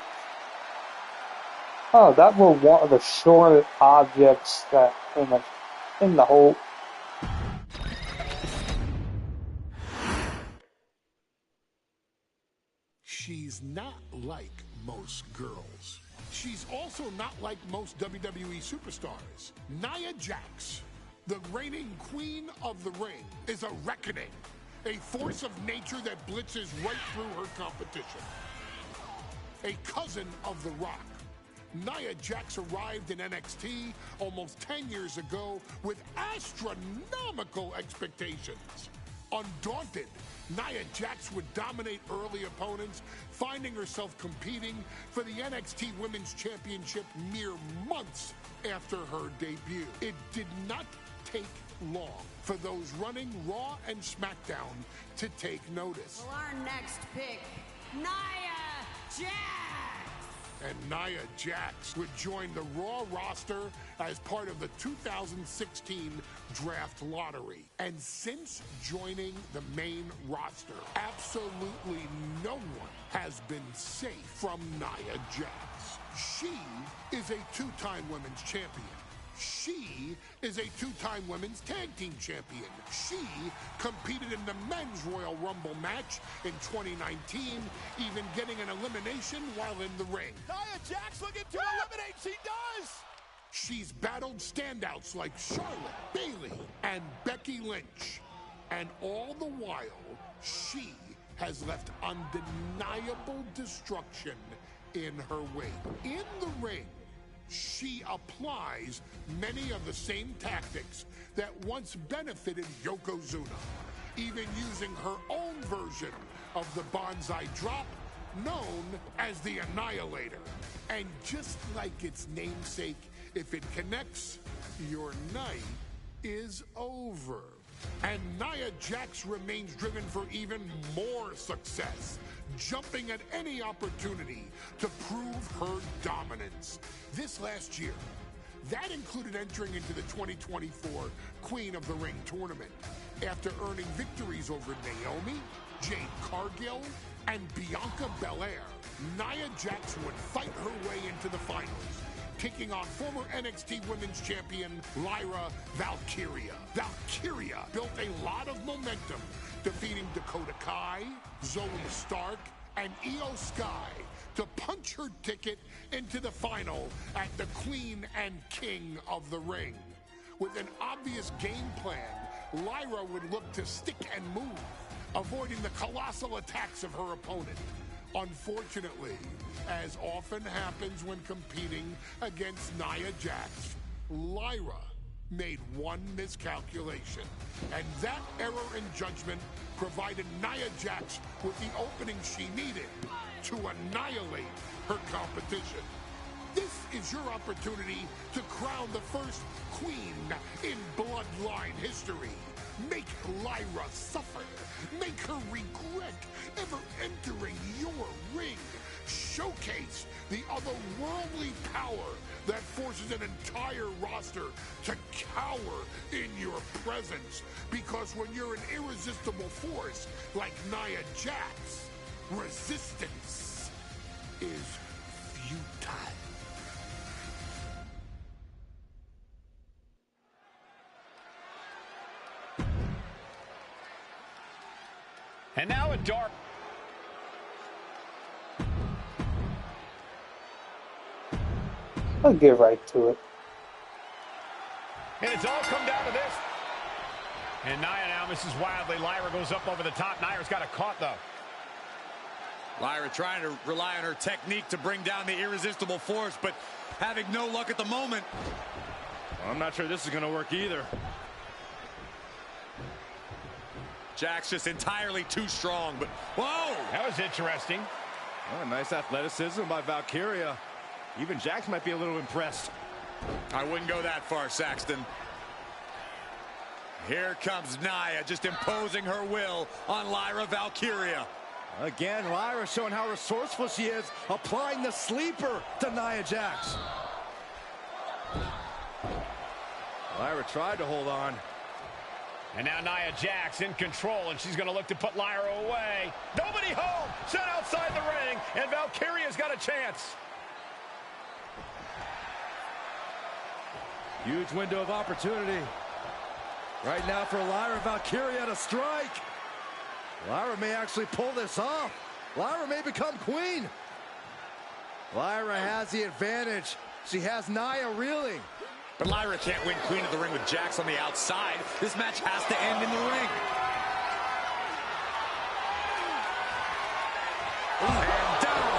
[SPEAKER 1] Oh, that was one of the shortest objects that in the whole.
[SPEAKER 2] She's not like most girls. She's also not like most WWE superstars. Nia Jax, the reigning queen of the ring, is a reckoning, a force of nature that blitzes right through her competition. A cousin of The Rock, Nia Jax arrived in NXT almost 10 years ago with astronomical expectations. Undaunted, Nia Jax would dominate early opponents, finding herself competing for the NXT Women's Championship mere months after her debut. It did not take long for those running Raw and SmackDown to take notice.
[SPEAKER 12] Well, our next pick, Nia Jax.
[SPEAKER 2] and Nia Jax would join the Raw roster as part of the 2016 draft lottery. And since joining the main roster, absolutely no one has been safe from Nia Jax. She is a two-time women's champion. She is a two-time women's tag team champion. She competed in the men's Royal Rumble match in 2019, even getting an elimination while in the ring.
[SPEAKER 10] Nia Jax looking to eliminate. She does.
[SPEAKER 2] She's battled standouts like Charlotte, Bayley, and Becky Lynch. And all the while, she has left undeniable destruction in her wake. In the ring, she applies many of the same tactics that once benefited Yokozuna, even using her own version of the Banzai drop, known as the Annihilator. And just like its namesake, if it connects, your night is over. And Nia Jax remains driven for even more success, jumping at any opportunity to prove her dominance. This last year, that included entering into the 2024 Queen of the Ring tournament after earning victories over Naomi, Jade Cargill, and Bianca Belair. Nia Jax would fight her way into the finals, taking on former NXT Women's Champion Lyra Valkyria. Valkyria built a lot of momentum, defeating Dakota Kai, Zoe Stark, and Io Sky to punch her ticket into the final at the Queen and King of the Ring. With an obvious game plan, Lyra would look to stick and move, avoiding the colossal attacks of her opponent. Unfortunately, as often happens when competing against Nia Jax, Lyra made one miscalculation, and that error in judgment provided Nia Jax with the opening she needed to annihilate her competition. This is your opportunity to crown the first queen in Bloodline history. Make Lyra suffer. Make her regret ever entering your ring. Showcase the otherworldly power that forces an entire roster to cower in your presence. Because when you're an irresistible force like Nia Jax, resistance is futile.
[SPEAKER 5] And now a dark.
[SPEAKER 1] I'll get right to it.
[SPEAKER 5] And it's all come down to this. And Nia now misses wildly. Lyra goes up over the top. Nia's got it caught, though.
[SPEAKER 7] Lyra trying to rely on her technique to bring down the irresistible force, but having no luck at the moment.
[SPEAKER 8] Well, I'm not sure this is going to work either.
[SPEAKER 7] Jax just entirely too strong, but whoa!
[SPEAKER 5] That was interesting.
[SPEAKER 8] Oh, nice athleticism by Valkyria. Even Jax might be a little impressed.
[SPEAKER 7] I wouldn't go that far, Saxton. Here comes Nia, just imposing her will on Lyra Valkyria.
[SPEAKER 10] Again, Lyra showing how resourceful she is, applying the sleeper to Nia Jax.
[SPEAKER 8] Lyra tried to hold on.
[SPEAKER 5] And now Nia Jax in control, and she's going to look to put Lyra away. Nobody home! Set outside the ring, and Valkyria's got a chance.
[SPEAKER 10] Huge window of opportunity. Right now for Lyra Valkyria to strike. Lyra may actually pull this off. Lyra may become queen. Lyra has the advantage. She has Nia reeling.
[SPEAKER 7] But Lyra can't win Queen of the Ring with Jax on the outside. This match has to end in the ring. And down.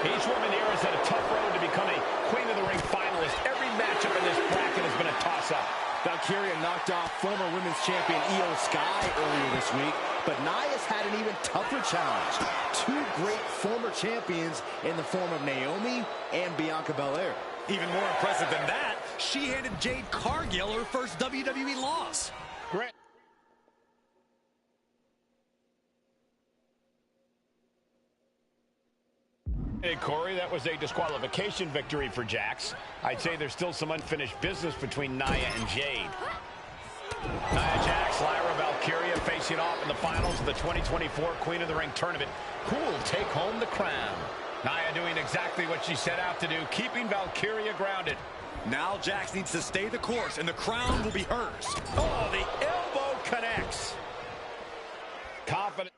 [SPEAKER 5] Each woman here has had a tough road to become a Queen of the Ring finalist. Every matchup in this bracket has been a toss-up.
[SPEAKER 10] Valkyria knocked off former women's champion Io Sky earlier this week, but Nia's had an even tougher challenge. Two great former champions in the form of Naomi and Bianca Belair.
[SPEAKER 7] Even more impressive than that, she handed Jade Cargill her first WWE loss.
[SPEAKER 5] Great. Hey, Corey, that was a disqualification victory for Jax. I'd say there's still some unfinished business between Nia and Jade. Nia Jax, Lyra Valkyria facing off in the finals of the 2024 Queen of the Ring tournament. Who will take home the crown? Nia doing exactly what she set out to do, keeping Valkyria grounded.
[SPEAKER 7] Now Jax needs to stay the course, and the crown will be hers.
[SPEAKER 5] Oh, the elbow connects. Confident.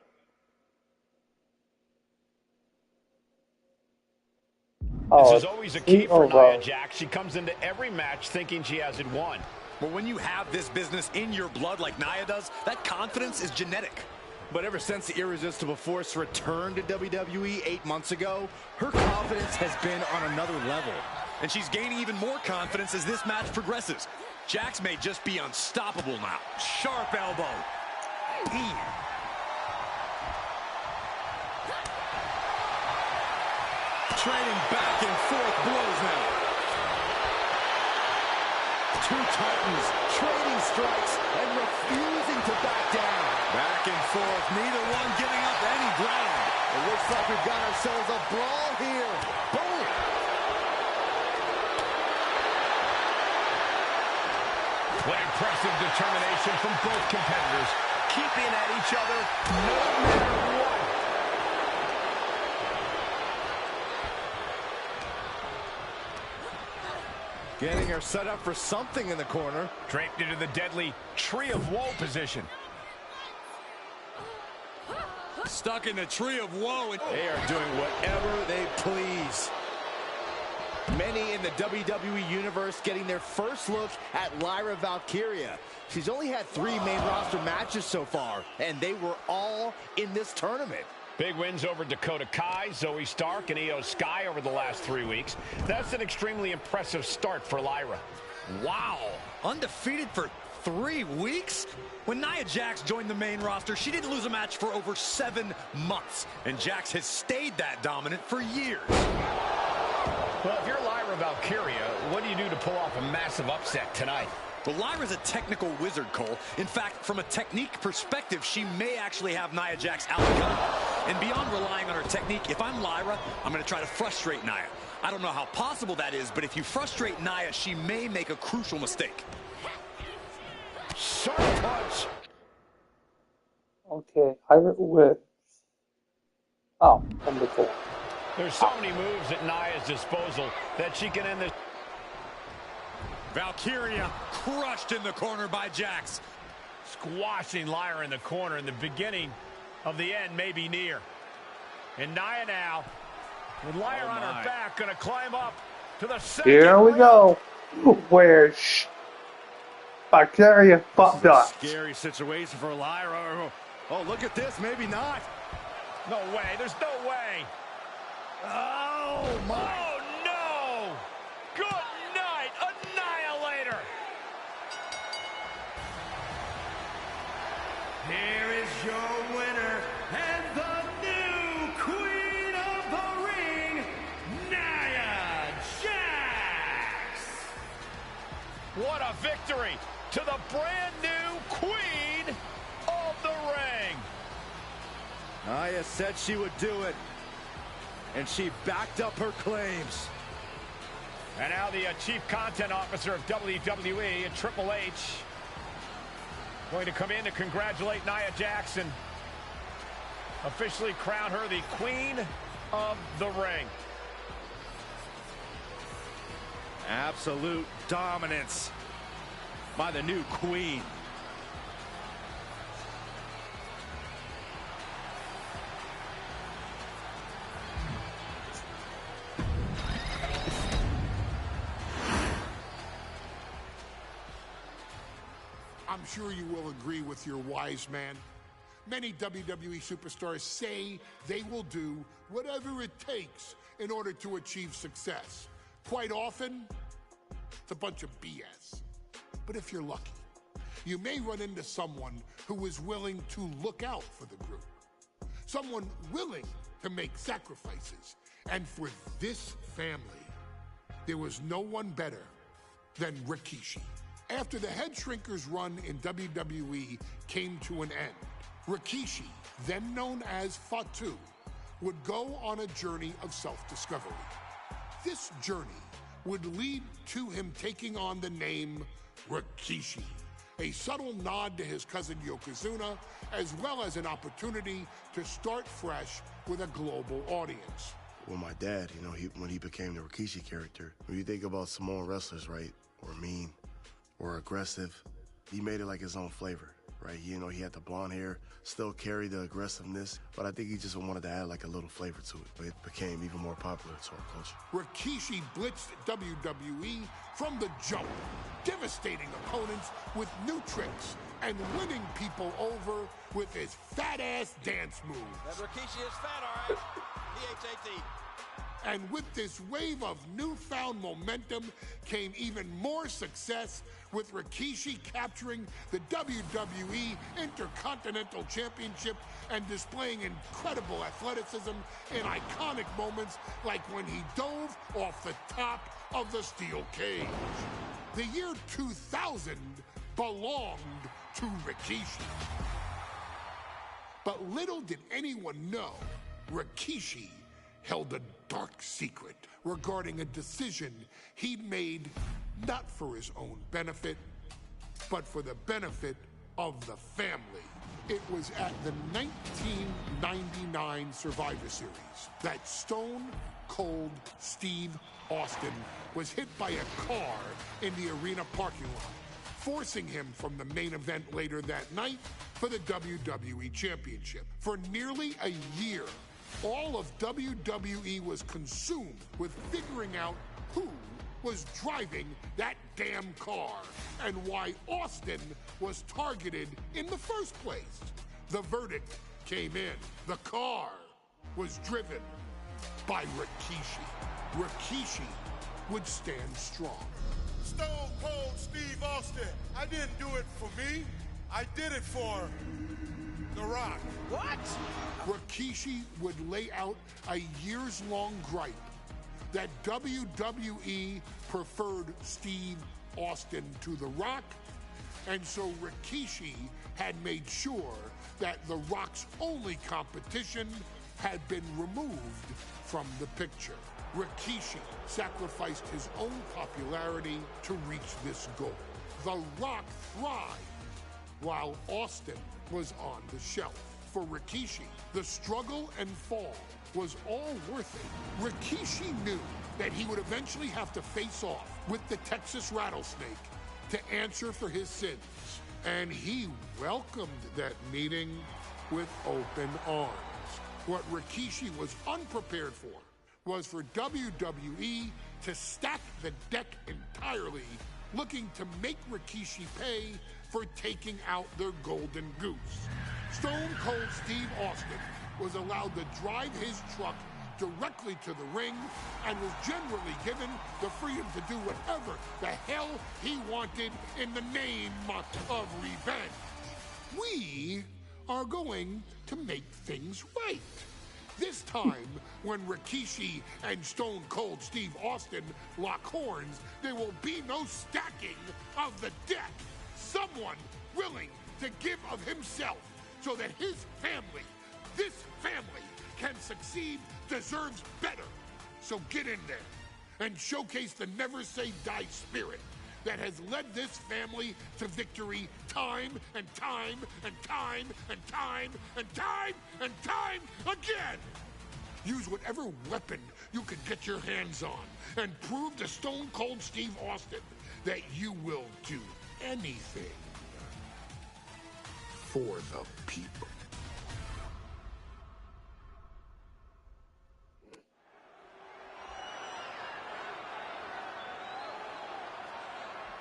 [SPEAKER 5] This is always a key for Nia Jax. She comes into every match thinking she has it won.
[SPEAKER 7] Well, when you have this business in your blood like Nia does, that confidence is genetic. But ever since the Irresistible Force returned to WWE 8 months ago, her confidence has been on another level. And she's gaining even more confidence as this match progresses. Jax may just be unstoppable now. Sharp elbow. Trading back and forth blows now. Two titans trading strikes and refusing to back down. Back and forth, neither one giving up any ground. It looks like we've got ourselves a brawl here. Boom!
[SPEAKER 5] What impressive determination from both competitors, keeping at each other no matter what.
[SPEAKER 7] Getting her set up for something in the corner.
[SPEAKER 5] Draped into the deadly Tree of Woe position.
[SPEAKER 7] Stuck in the Tree of Woe. And they are doing whatever they please. Many in the WWE Universe getting their first look at Lyra Valkyria. She's only had 3 main roster matches so far, and they were all in this tournament.
[SPEAKER 5] Big wins over Dakota Kai, Zoe Stark, and Io Sky over the last 3 weeks. That's an extremely impressive start for Lyra.
[SPEAKER 7] Wow, undefeated for 3 weeks? When Nia Jax joined the main roster, she didn't lose a match for over 7 months. And Jax has stayed that dominant for years.
[SPEAKER 5] Well, if you're Lyra Valkyria, what do you do to pull off a massive upset tonight?
[SPEAKER 7] Well, Lyra's a technical wizard, Cole. In fact, from a technique perspective, she may actually have Nia Jax outgunned. And beyond relying on her technique, if I'm Lyra, I'm going to try to frustrate Nia. I don't know how possible that is, but if you frustrate Nia, she may make a crucial mistake.
[SPEAKER 5] Sharp punch.
[SPEAKER 1] Okay, Pirate Whip. Oh, number 4.
[SPEAKER 5] There's so many moves at Nia's disposal that she can end this.
[SPEAKER 7] Valkyria crushed in the corner by Jax.
[SPEAKER 5] Squashing Lyra in the corner, and the beginning of the end may be near. And Nia now, with Lyra on her back, going to climb up to the second.
[SPEAKER 1] Here we go. Where Valkyria fucked up.
[SPEAKER 7] Scary situation for Lyra. Oh, look at this. Maybe not.
[SPEAKER 5] No way. There's no way.
[SPEAKER 7] Oh, my.
[SPEAKER 5] Oh, no. Good night, Annihilator.
[SPEAKER 6] Here is your winner and the new Queen of the Ring, Nia Jax.
[SPEAKER 5] What a victory to the brand new Queen of the Ring.
[SPEAKER 7] Nia said she would do it, and she backed up her claims.
[SPEAKER 5] And now the Chief Content Officer of WWE and Triple H going to come in to congratulate Nia Jax and officially crown her the Queen of the Ring.
[SPEAKER 7] Absolute dominance by the new Queen.
[SPEAKER 2] I'm sure you will agree with your wise man. Many WWE superstars say they will do whatever it takes in order to achieve success. Quite often, it's a bunch of BS. But if you're lucky, you may run into someone who is willing to look out for the group. Someone willing to make sacrifices. And for this family, there was no one better than Rikishi. After the Head Shrinkers run in WWE came to an end, Rikishi, then known as Fatu, would go on a journey of self-discovery. This journey would lead to him taking on the name Rikishi, a subtle nod to his cousin Yokozuna, as well as an opportunity to start fresh with a global audience.
[SPEAKER 4] Well, my dad, you know, when he became the Rikishi character, when you think about Samoan wrestlers, right, or mean, or aggressive, he made it like his own flavor, right? You know, he had the blonde hair, still carried the aggressiveness, but I think he just wanted to add like a little flavor to it. But it became even more popular to our culture.
[SPEAKER 2] Rikishi blitzed WWE from the jump, devastating opponents with new tricks and winning people over with his fat-ass dance moves.
[SPEAKER 12] That Rikishi is fat, all right. P-H-A-T.
[SPEAKER 2] And with this wave of newfound momentum came even more success, with Rikishi capturing the WWE Intercontinental Championship and displaying incredible athleticism in iconic moments like when he dove off the top of the steel cage. The year 2000 belonged to Rikishi. But little did anyone know, Rikishi held a dark secret regarding a decision he'd made not for his own benefit, but for the benefit of the family. It was at the 1999 Survivor Series that Stone Cold Steve Austin was hit by a car in the arena parking lot, forcing him from the main event later that night for the WWE Championship. For nearly a year, all of WWE was consumed with figuring out who was driving that damn car and why Austin was targeted in the first place. The verdict came in. The car was driven by Rikishi. Rikishi would stand strong.
[SPEAKER 3] Stone Cold Steve Austin. I didn't do it for me. I did it for The Rock.
[SPEAKER 12] What?
[SPEAKER 2] Rikishi would lay out a years-long gripe that WWE preferred Steve Austin to The Rock, and so Rikishi had made sure that The Rock's only competition had been removed from the picture. Rikishi sacrificed his own popularity to reach this goal. The Rock thrived while Austin was on the shelf. For Rikishi, the struggle and fall was all worth it. Rikishi knew that he would eventually have to face off with the Texas Rattlesnake to answer for his sins, and he welcomed that meeting with open arms. What Rikishi was unprepared for was for WWE to stack the deck entirely, looking to make Rikishi pay for taking out their golden goose. Stone Cold Steve Austin was allowed to drive his truck directly to the ring and was generally given the freedom to do whatever the hell he wanted in the name of revenge. We are going to make things right. This time, when Rikishi and Stone Cold Steve Austin lock horns, there will be no stacking of the deck. Someone willing to give of himself so that his family, this family, can succeed, deserves better. So get in there and showcase the never say die spirit that has led this family to victory time and time and time and time and time and time again. Use whatever weapon you can get your hands on and prove to Stone Cold Steve Austin that you will do anything for the people.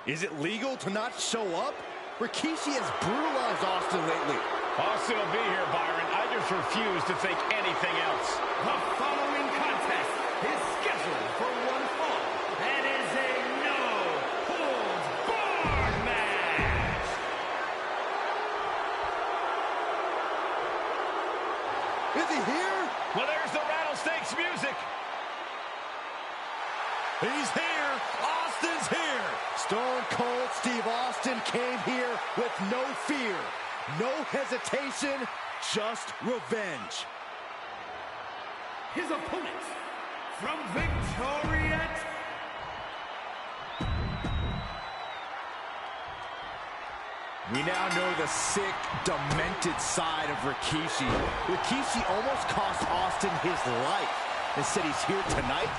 [SPEAKER 10] Is it legal to not show up? Rikishi has brutalized Austin lately.
[SPEAKER 5] Austin will be here, Byron. I just refuse to think anything else.
[SPEAKER 6] The following contest is scheduled for one fall and is a no-holds-barred match.
[SPEAKER 10] Is he here?
[SPEAKER 5] Well, there's the Rattlesnake's music.
[SPEAKER 10] He's here. Austin's here. Stone Cold Steve Austin came here with no fear, no hesitation, just revenge.
[SPEAKER 6] his opponent, from Victoria.
[SPEAKER 10] We now know the sick, demented side of Rikishi. Rikishi almost cost Austin his life. Instead, he's here tonight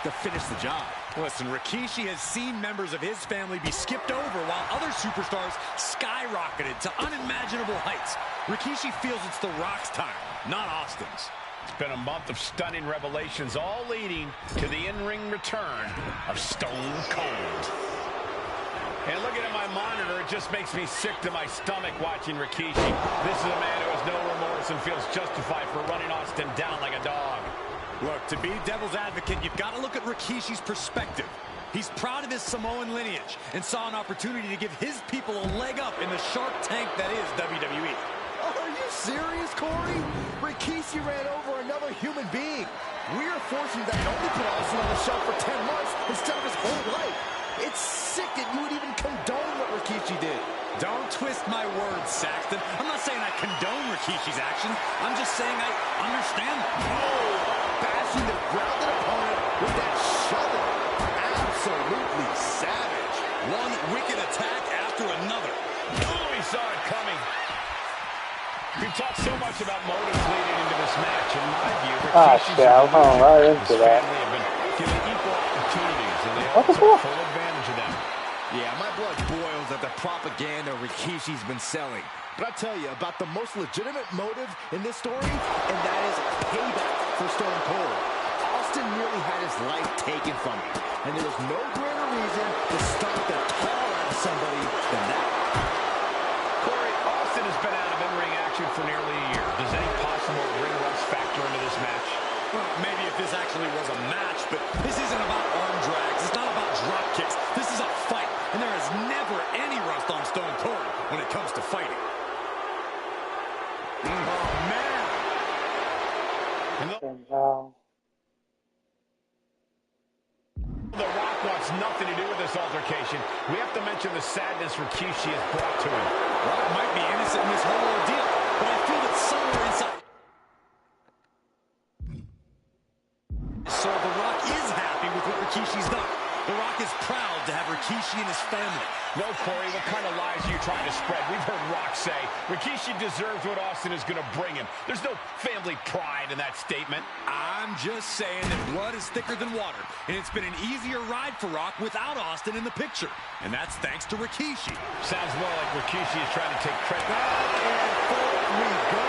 [SPEAKER 10] to finish the job.
[SPEAKER 7] Listen, Rikishi has seen members of his family be skipped over while other superstars skyrocketed to unimaginable heights. Rikishi feels it's The Rock's time, not Austin's.
[SPEAKER 5] It's been a month of stunning revelations, all leading to the in-ring return of Stone Cold. And looking at my monitor, it just makes me sick to my stomach watching Rikishi. This is a man who has no remorse and feels justified for running Austin down like a dog.
[SPEAKER 7] Look, to be devil's advocate, you've got to look at Rikishi's perspective. He's proud of his Samoan lineage and saw an opportunity to give his people a leg up in the Shark Tank that is WWE.
[SPEAKER 10] Are you serious, Corey? Rikishi ran over another human being. We're forcing that only put Austin on the shelf for 10 months instead of his whole life. It's sick that you would even condone what Rikishi did.
[SPEAKER 7] Don't twist my words, Saxton. I'm not saying I condone Rikishi's actions. I'm just saying I understand them.
[SPEAKER 10] Oh, bashing the grounded opponent with that shovel. Absolutely savage.
[SPEAKER 7] One wicked attack after another.
[SPEAKER 5] Oh, he saw it coming. We've talked so much about motives leading into this match. In my view, Rikishi's
[SPEAKER 1] right into that.
[SPEAKER 5] family have been given equal opportunities, and they
[SPEAKER 1] What the
[SPEAKER 5] also
[SPEAKER 1] fuck?
[SPEAKER 5] full advantage of them.
[SPEAKER 10] Yeah, my blood boils at the propaganda Rikishi's been selling. But I'll tell you about the most legitimate motive in this story, and that is payback for Stone Cold. Austin nearly had his life taken from him, and there was no greater reason to stomp the tar out of somebody than that.
[SPEAKER 5] Corey, Austin has been out of in-ring action for nearly a year. Does any possible ring rust factor into this match?
[SPEAKER 7] Well, maybe if this actually was a match, but this isn't about arm drags. It's not about drop kicks. This is a fight, and there is never any rust on Stone Cold when it comes to fighting. Oh, man.
[SPEAKER 1] And now,
[SPEAKER 5] The Rock wants nothing to do with this altercation. We have to mention the sadness Rikishi has brought to him.
[SPEAKER 7] Rock might be innocent in this whole ordeal, but I feel that somewhere inside. So The Rock is happy with what Rikishi's done. The Rock is proud to have Rikishi and his family.
[SPEAKER 5] No, Corey, what kind of lies are you trying to spread? We've heard Rock say Rikishi deserves what Austin is going to bring him. There's no family pride in that statement.
[SPEAKER 7] I'm just saying that blood is thicker than water, and it's been an easier ride for Rock without Austin in the picture. And that's thanks to Rikishi.
[SPEAKER 5] Sounds more like Rikishi is trying to take credit.
[SPEAKER 10] And forward we go.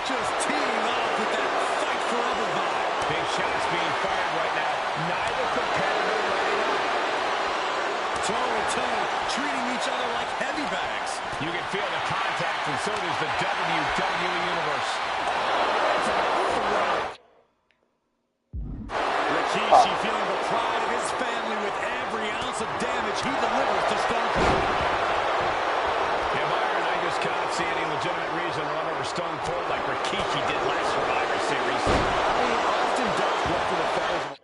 [SPEAKER 7] Just teeing off with that fight forever vibe.
[SPEAKER 5] Big shots being fired right now. Neither competitor letting up.
[SPEAKER 7] Toe-to-toe, treating each other like heavy bags.
[SPEAKER 5] You can feel the contact, and so does the WWE Universe.
[SPEAKER 7] Rikishi feeling the pride of his family with every ounce of damage he delivers to Stone Cold.
[SPEAKER 5] Yeah, Byron, I just cannot see any legitimate reason to run over Stone Cold like Rikishi did last Survivor Series.
[SPEAKER 10] I mean, Austin does ruffle the feathers.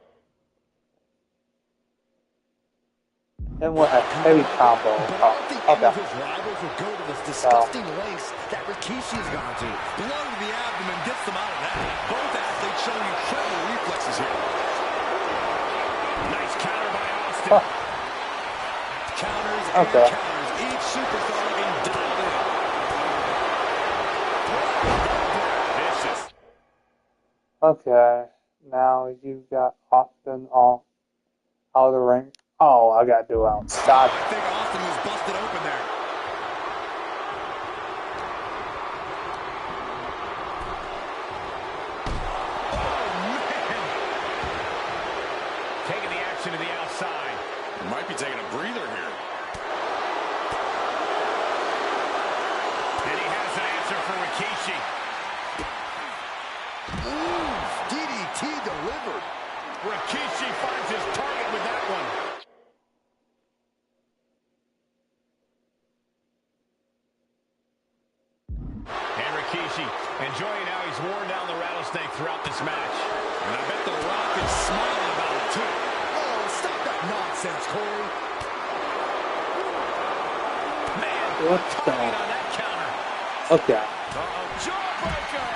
[SPEAKER 1] and what a heavy combo.
[SPEAKER 10] But I don't think any
[SPEAKER 1] Okay.
[SPEAKER 10] of his rivals would go to this disgusting lengths that Rikishi has gone to.
[SPEAKER 7] Blow to the abdomen gets them out of that. Both athletes showing incredible reflexes here.
[SPEAKER 5] Nice counter by Austin.
[SPEAKER 7] Counters and
[SPEAKER 1] Okay.
[SPEAKER 7] counters. Each superstar looking dialed in. Vicious.
[SPEAKER 1] Okay, now you got Austin all out of the ring. Oh, I gotta do outside.
[SPEAKER 7] I think Austin was busted open there.
[SPEAKER 5] Taking the action to the outside.
[SPEAKER 7] Might be taking a breather here.
[SPEAKER 5] And he has an answer for Rikishi.
[SPEAKER 10] Ooh, DDT delivered.
[SPEAKER 5] Rikishi finds his target with that one. And Rikishi enjoying how he's worn down the rattlesnake throughout this match.
[SPEAKER 7] And I bet The Rock is smiling about it too.
[SPEAKER 10] Oh, stop that nonsense, Corey.
[SPEAKER 5] Man,
[SPEAKER 1] What the-
[SPEAKER 5] timing on that counter.
[SPEAKER 1] Okay.
[SPEAKER 5] Uh-oh, jawbreaker.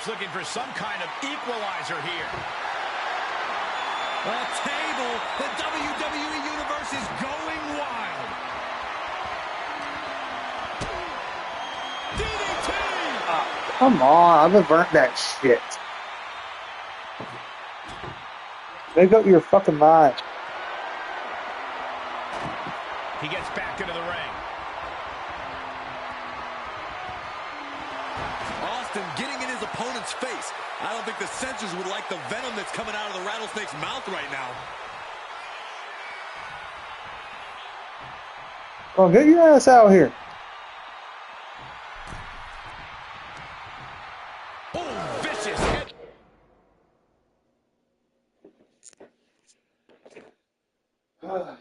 [SPEAKER 5] perhaps looking for some kind of equalizer here.
[SPEAKER 7] A table. The WWE Universe is going wild. DDT!
[SPEAKER 1] Oh, come on, I've burnt that shit. Make up your fucking mind.
[SPEAKER 5] He gets back into the ring.
[SPEAKER 7] Austin getting in his opponent's face. I don't think the censors would like the venom that's coming out of the Rattlesnake's mouth right now.
[SPEAKER 1] Oh, get your ass out here.
[SPEAKER 5] Oh, vicious hit.
[SPEAKER 1] Hold on.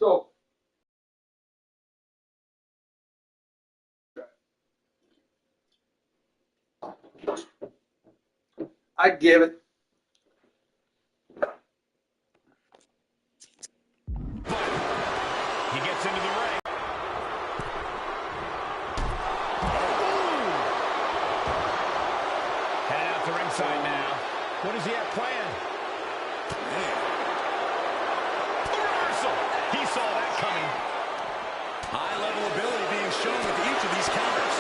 [SPEAKER 1] So, I give it.
[SPEAKER 5] He gets into the ring. Headed out to ringside now. What does he have planned? Reversal. He saw that coming.
[SPEAKER 7] High-level ability being shown with each of these counters.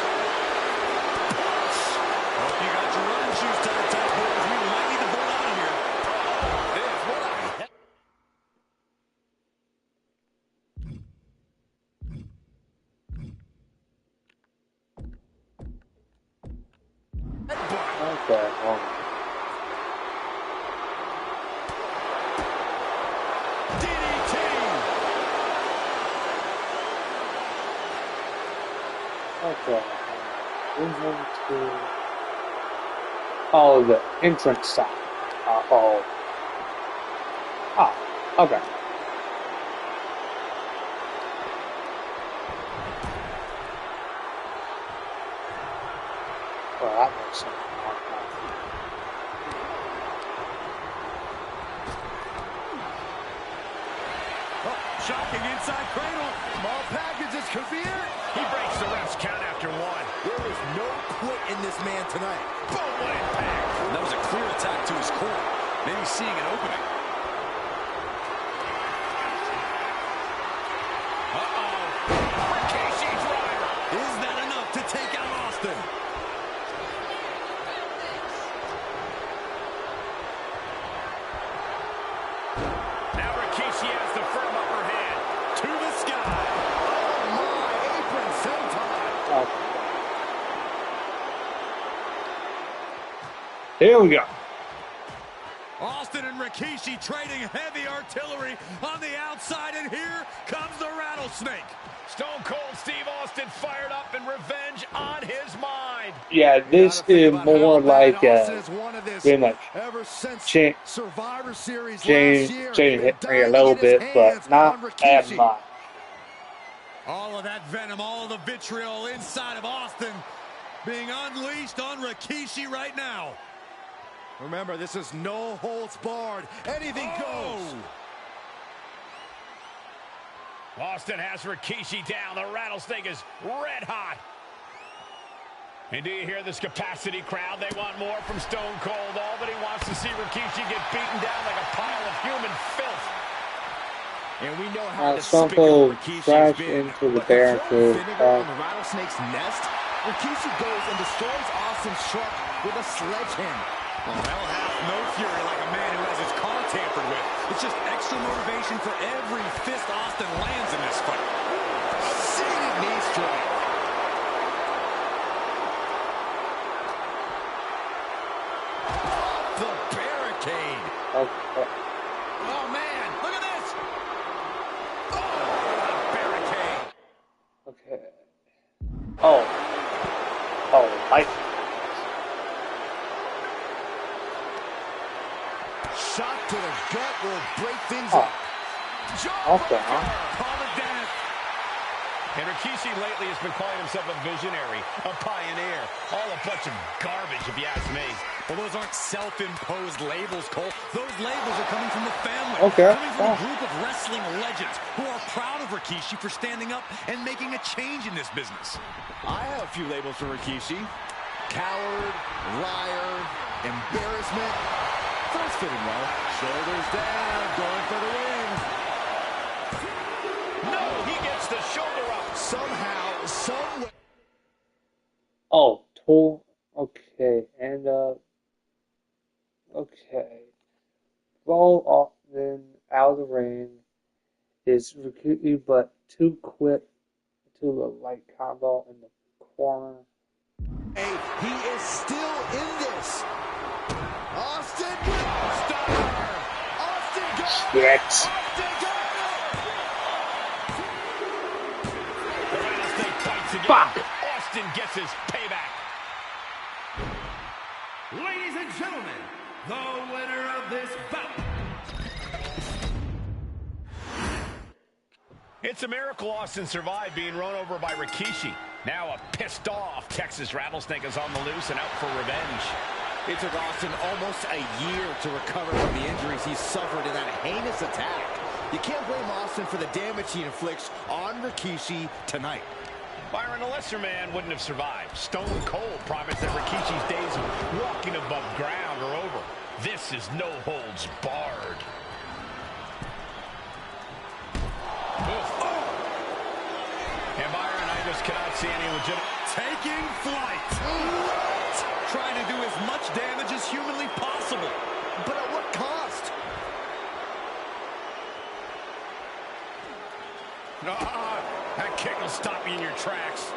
[SPEAKER 7] Hope you got your running shoes tied tight, boys. We might need to bolt out of here. This, what a heck.
[SPEAKER 1] Okay, hold on.
[SPEAKER 7] DDT!
[SPEAKER 1] Okay. Oh, the entrance side. Oh. Oh, okay. Well, that makes sense.
[SPEAKER 7] Shocking inside cradle. Small packages could be it.
[SPEAKER 5] He breaks the ref's count after one.
[SPEAKER 10] There is no quit in this man tonight.
[SPEAKER 5] Boom, what impact.
[SPEAKER 7] That was a clear attack to his core. Maybe seeing an opening. Uh-oh.
[SPEAKER 5] Rikishi driver.
[SPEAKER 7] Is that enough to take out Austin?
[SPEAKER 5] Now Rikishi has the firm upper hand.
[SPEAKER 7] To the sky. Oh, my apron senton.
[SPEAKER 1] Okay. Here we go.
[SPEAKER 7] Austin and Rikishi trading heavy artillery on the outside, and here comes the Rattlesnake.
[SPEAKER 5] Stone Cold Steve Austin fired up and revenge on his mind.
[SPEAKER 1] Yeah, this is more like very much
[SPEAKER 10] Ever since
[SPEAKER 1] change
[SPEAKER 10] Survivor Series last year,
[SPEAKER 1] hit me a little bit, but not that much.
[SPEAKER 7] All of that venom, all of the vitriol inside of Austin being unleashed on Rikishi right now.
[SPEAKER 10] Remember, this is no holds barred. Anything goes.
[SPEAKER 5] Austin has Rikishi down. The Rattlesnake is red hot. And do you hear this capacity crowd? They want more from Stone Cold. Albany wants to see Rikishi get beaten down like a pile of human filth.
[SPEAKER 10] And we know how
[SPEAKER 1] Stone Cold crashed into the barricade.
[SPEAKER 10] On the Rattlesnake's nest, Rikishi goes and destroys Austin's truck with a sledgehammer.
[SPEAKER 7] Well, hell hath no fury like a man who has his car tampered with. It's just extra motivation for every fist Austin lands in this fight.
[SPEAKER 10] Seated knee strike.
[SPEAKER 7] The barricade.
[SPEAKER 1] Okay.
[SPEAKER 7] Oh, man, look at this. Oh, the barricade.
[SPEAKER 1] Okay. Oh. Oh, Mike.
[SPEAKER 10] Shot to the gut will break things up.
[SPEAKER 1] jawbreaker.
[SPEAKER 5] Call it death. And Rikishi lately has been calling himself a visionary, a pioneer. All a bunch of garbage, if you ask me.
[SPEAKER 7] Well, those aren't self-imposed labels, Cole. Those labels are coming from the family.
[SPEAKER 1] Okay.
[SPEAKER 7] Coming from a group of wrestling legends who are proud of Rikishi for standing up and making a change in this business.
[SPEAKER 10] I have a few labels for Rikishi. Coward, liar, embarrassment. First fitting though. Shoulders down, going for the win.
[SPEAKER 5] No, he gets the shoulder up.
[SPEAKER 10] Somehow, somewhere.
[SPEAKER 1] Oh, okay, and okay. Roll off then out of the ring is Rikishi, but too quick to the light combo in the corner.
[SPEAKER 10] Hey, he is still in this. Austin,
[SPEAKER 5] Stop.
[SPEAKER 10] Austin got it.
[SPEAKER 1] Shit.
[SPEAKER 10] Austin got
[SPEAKER 5] The rattlesnake bites again.
[SPEAKER 1] Fuck.
[SPEAKER 5] Austin gets his payback.
[SPEAKER 6] Ladies and gentlemen, the winner of this bout.
[SPEAKER 5] It's a miracle Austin survived being run over by Rikishi. Now a pissed off Texas Rattlesnake is on the loose and out for revenge.
[SPEAKER 10] It took Austin almost a year to recover from the injuries he suffered in that heinous attack. You can't blame Austin for the damage he inflicts on Rikishi tonight.
[SPEAKER 5] Byron, a lesser man wouldn't have survived. Stone Cold promised that Rikishi's days of walking above ground are over. This is no holds barred. And Byron, I just cannot see any legitimate...
[SPEAKER 7] Taking flight. Trying to do as much damage as humanly possible.
[SPEAKER 10] But at what cost?
[SPEAKER 5] That kick will stop you in your tracks.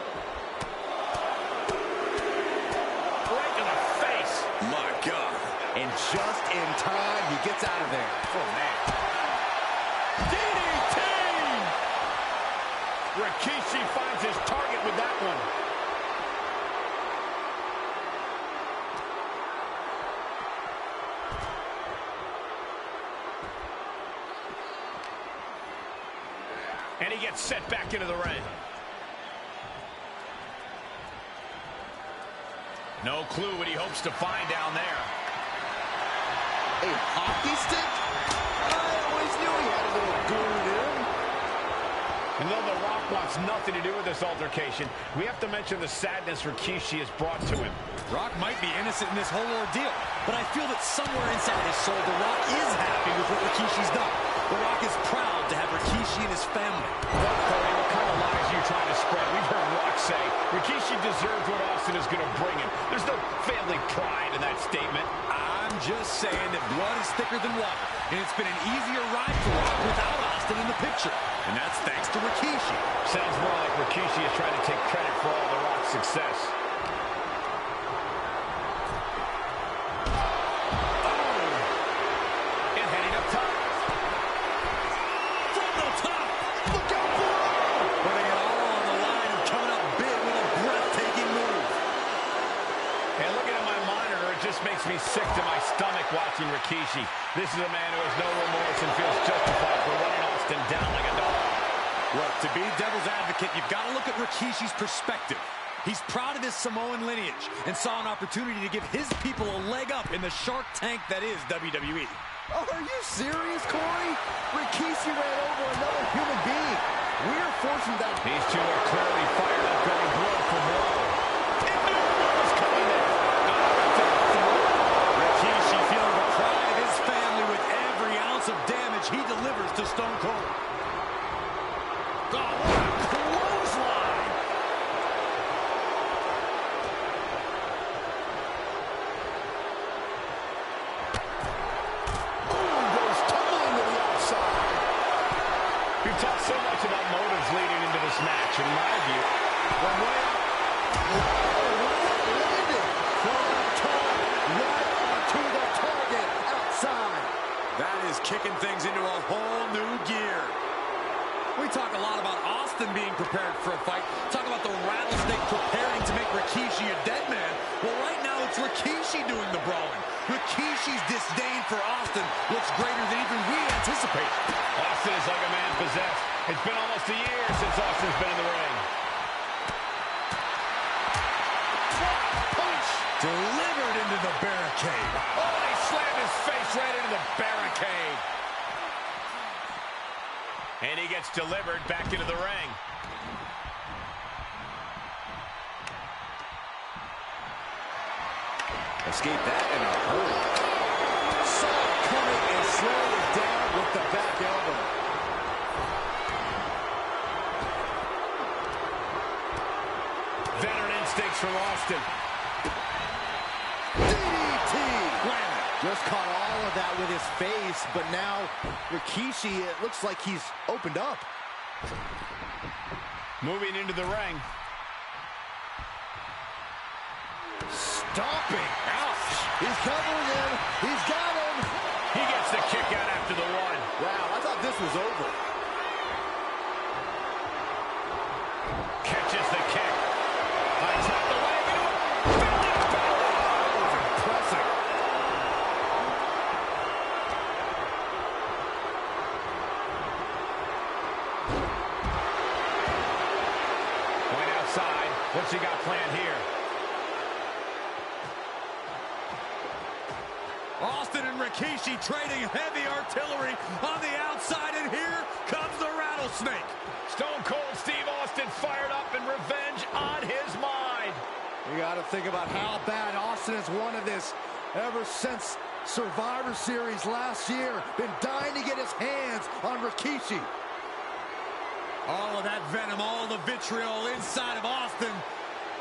[SPEAKER 5] Right to the face.
[SPEAKER 10] My God. And just in time, he gets out of there.
[SPEAKER 5] Oh, man. DDT! Rikishi finds his target with that one. And he gets set back into the ring. No clue what he hopes to find down there.
[SPEAKER 10] A hockey stick? I always knew he had a little gold in him.
[SPEAKER 5] And though The Rock wants nothing to do with this altercation, we have to mention the sadness Rikishi has brought to him.
[SPEAKER 7] Rock might be innocent in this whole ordeal, but I feel that somewhere inside his soul, The Rock is happy with what Rikishi's done. The Rock is proud to have Rikishi and his family.
[SPEAKER 5] Well, Corey, what kind of lies are you trying to spread? We've heard Rock say Rikishi deserves what Austin is going to bring him. There's no family pride in that statement.
[SPEAKER 7] I'm just saying that blood is thicker than water, and it's been an easier ride for Rock without Austin in the picture. And that's thanks to Rikishi.
[SPEAKER 5] Sounds more like Rikishi is trying to take credit for all The Rock's success. And heading up top.
[SPEAKER 7] From the top. Look out below. Putting it all on the line and coming up big with a breathtaking move.
[SPEAKER 5] And looking at my monitor, it just makes me sick to my stomach watching Rikishi. This is a man who has no remorse and feels justified for running Austin down like a dog.
[SPEAKER 7] Look, to be devil's advocate, you've got to look at Rikishi's perspective. He's proud of his Samoan lineage and saw an opportunity to give his people a leg up in the Shark Tank that is WWE.
[SPEAKER 10] Oh, are you serious, Corey? Rikishi ran over another human being. We're fortunate that...
[SPEAKER 5] These two are clearly fired up, going blood for blood.
[SPEAKER 7] Rikishi feeling the pride of his family with every ounce of damage he delivers to Stone Cold. Oh, what a clothesline!
[SPEAKER 10] Ooh, goes tumbling to the outside.
[SPEAKER 5] We've talked so much about motives leading into this match. In my view,
[SPEAKER 10] From way up. Landed. From the top. Right onto the target. Outside.
[SPEAKER 7] That is kicking things into a whole new gear. We talk a lot about Austin being prepared for a fight. Talk about the Rattlesnake preparing to make Rikishi a dead man. Well, right now it's Rikishi doing the brawling. Rikishi's disdain for Austin looks greater than even we anticipated.
[SPEAKER 5] Austin is like a man possessed. It's been almost a year since Austin's been in the ring.
[SPEAKER 7] Punch delivered into the barricade.
[SPEAKER 5] Oh, and he slammed his face right into the barricade. And he gets delivered back into the ring.
[SPEAKER 7] Escape that in a hurry. Saw it coming and slowed it down with the back elbow.
[SPEAKER 5] Veteran instincts from Austin.
[SPEAKER 7] DDT! Just caught all of that with his face, but now Rikishi, it looks like he's opened up.
[SPEAKER 5] Moving into the ring.
[SPEAKER 7] Stomping. Ouch. He's covering him. He's got him.
[SPEAKER 5] He gets the kick out after the one.
[SPEAKER 7] Wow, I thought this was over.
[SPEAKER 5] Catches the kick. On top the leg into it. That was impressive. Point outside. What's he got planned here?
[SPEAKER 7] Austin and Rikishi trading heavy artillery on the outside, and here comes the rattlesnake.
[SPEAKER 5] Stone Cold Steve Austin fired up and revenge on his mind.
[SPEAKER 10] You got to think about how bad Austin has wanted this ever since Survivor Series last year. Been dying to get his hands on Rikishi.
[SPEAKER 7] All of that venom, all the vitriol inside of Austin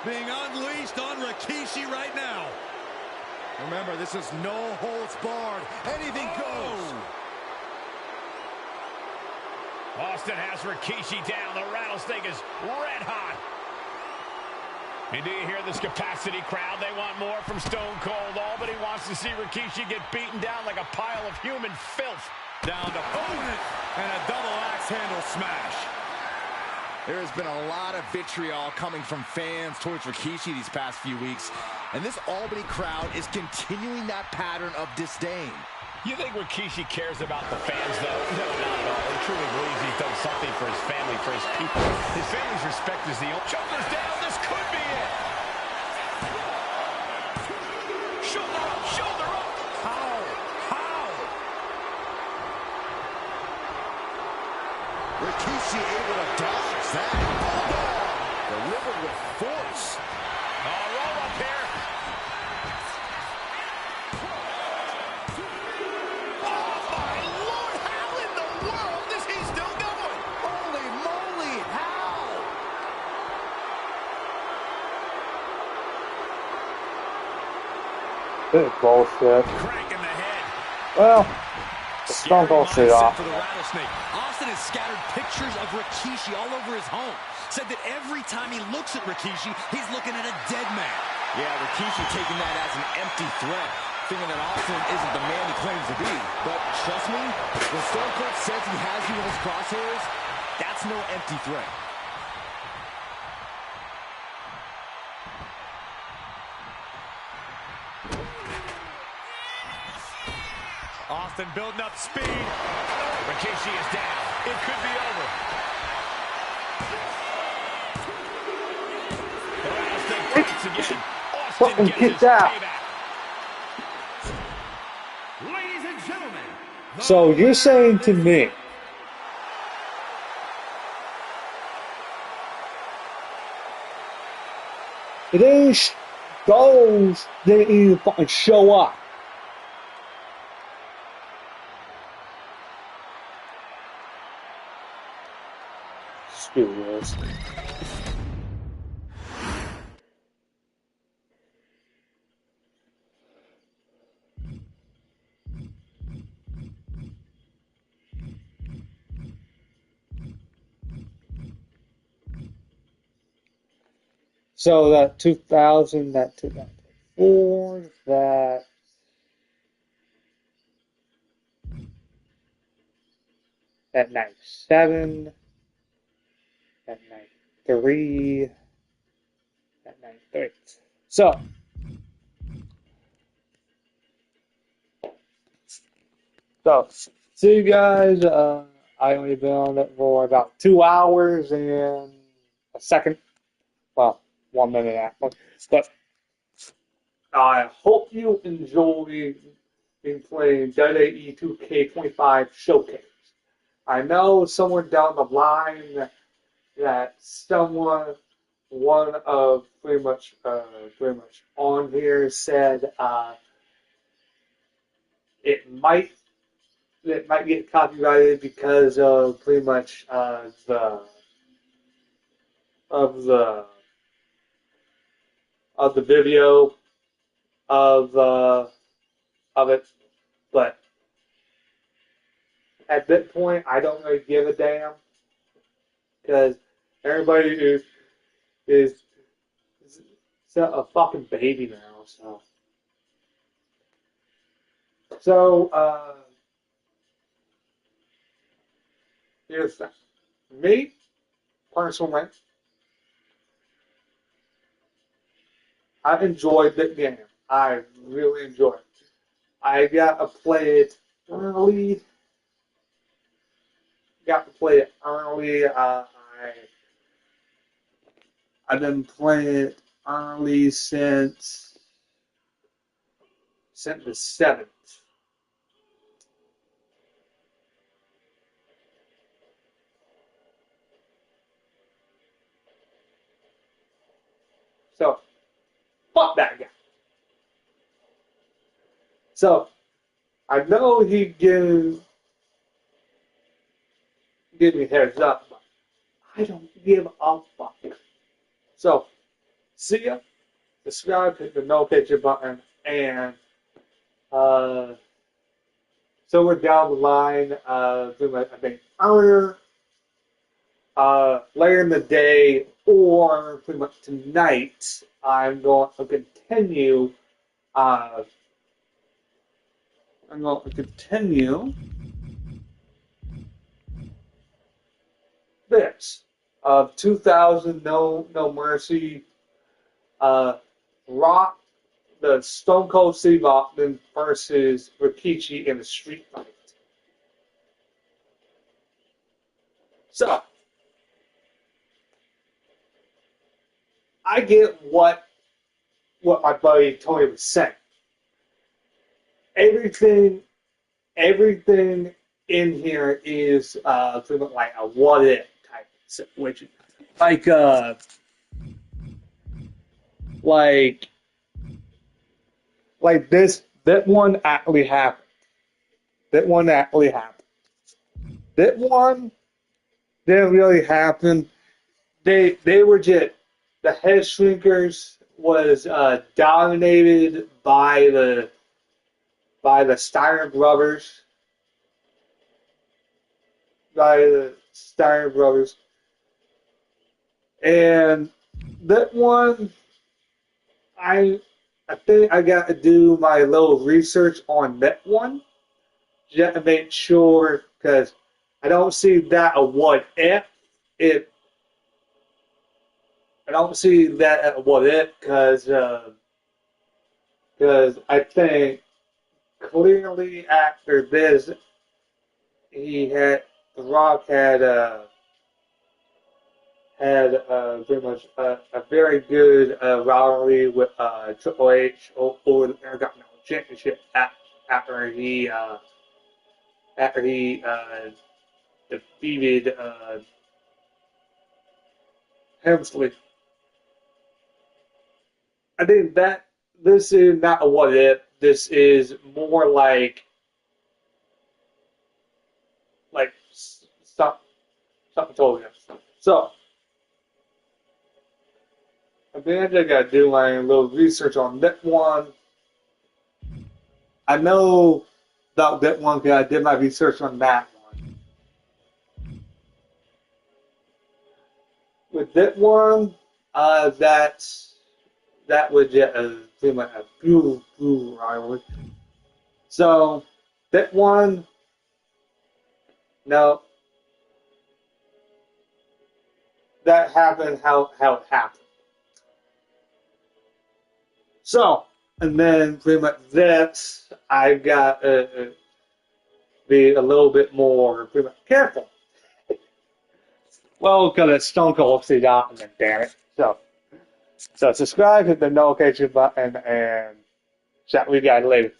[SPEAKER 7] being unleashed on Rikishi right now.
[SPEAKER 10] Remember, this is no holds barred. Anything goes.
[SPEAKER 5] Austin has Rikishi down. The rattlesnake is red hot. And do you hear this capacity crowd? They want more from Stone Cold. All but he wants to see Rikishi get beaten down like a pile of human filth.
[SPEAKER 7] Down to opponent and a double axe handle smash.
[SPEAKER 10] There has been a lot of vitriol coming from fans towards Rikishi these past few weeks, and this Albany crowd is continuing that pattern of disdain.
[SPEAKER 5] You think Rikishi cares about the fans, though? No, not at all. He truly believes he's done something for his family, for his people. His family's respect is the only... Shoulders down, this could be it! Shoulder up, shoulder up!
[SPEAKER 7] How?
[SPEAKER 10] Rikishi able to dodge that. Delivered with force.
[SPEAKER 5] Roll up here.
[SPEAKER 7] Oh, my Lord, how in the world is he still going?
[SPEAKER 10] Holy moly, how?
[SPEAKER 1] Good bullshit.
[SPEAKER 5] Crank in the head.
[SPEAKER 1] Well, Stone Cold shit off.
[SPEAKER 7] For the rattlesnake. Austin has scattered pictures of Rikishi all over his home. Said that every time he looks at Rikishi, he's looking at a dead man.
[SPEAKER 10] Yeah, Rikishi taking that as an empty threat, thinking that Austin isn't the man he claims to be. But trust me, when Stone Cold says he has you in his crosshairs, that's no empty threat.
[SPEAKER 7] Austin building up speed.
[SPEAKER 5] Rikishi is down. It could be over. The rattlesnake bites again. Austin
[SPEAKER 1] Fucking
[SPEAKER 5] gets
[SPEAKER 1] get
[SPEAKER 5] his
[SPEAKER 1] down.
[SPEAKER 5] payback.
[SPEAKER 6] Ladies and gentlemen.
[SPEAKER 1] So you're saying to me today's goals didn't even fucking show up. Stupid. So that 2000, that 2004, that 97, that 93, that 93. So So, see you guys. I only been on it for about 2 hours and a second. Well, 1 minute after. But I hope you enjoy playing WWE 2K25 Showcase. I know somewhere down the line that one of pretty much on here said it might get copyrighted because of pretty much of the of the video of it, but at that point, I don't really give a damn because everybody is a fucking baby now. So here's the thing. Me personally, I enjoyed the game. I really enjoyed it. I got to play it early. I've been playing it early since the 7th. So fuck that guy. So I know he give me heads up, but I don't give a fuck. So see ya. Subscribe, hit the notification button, and somewhere down the line, I think earlier, later in the day, or pretty much tonight, I'm going to continue. This of 2000 No Mercy, Rock, the Stone Cold Steve Austin versus Rikishi in a street fight. So I get what my buddy Tony was saying. Everything in here is pretty much like a what if type situation. Like this, that one actually happened. That one didn't really happen. They were just, the head shrinkers was dominated by the Steiner brothers. And that one, I think I got to do my little research on that one just to make sure, because I don't see that a what if. I don't see that at what if, because I think clearly after this, The Rock had pretty much a very good rivalry with Triple H over the Intercontinental Championship after he defeated Hemsley. I think that this is not a what if. This is more like something totally different. So I think I gotta do my little research on that one. I know about that one because I did my research on that one. With that one, that was just pretty much a blue rivalry. So that one, no, that happened how it happened. So, and then pretty much this, I got be a little bit more careful. Well, because it's Stone Cold Steve Austin, damn it. So subscribe, hit the notification button, and chat with you guys later.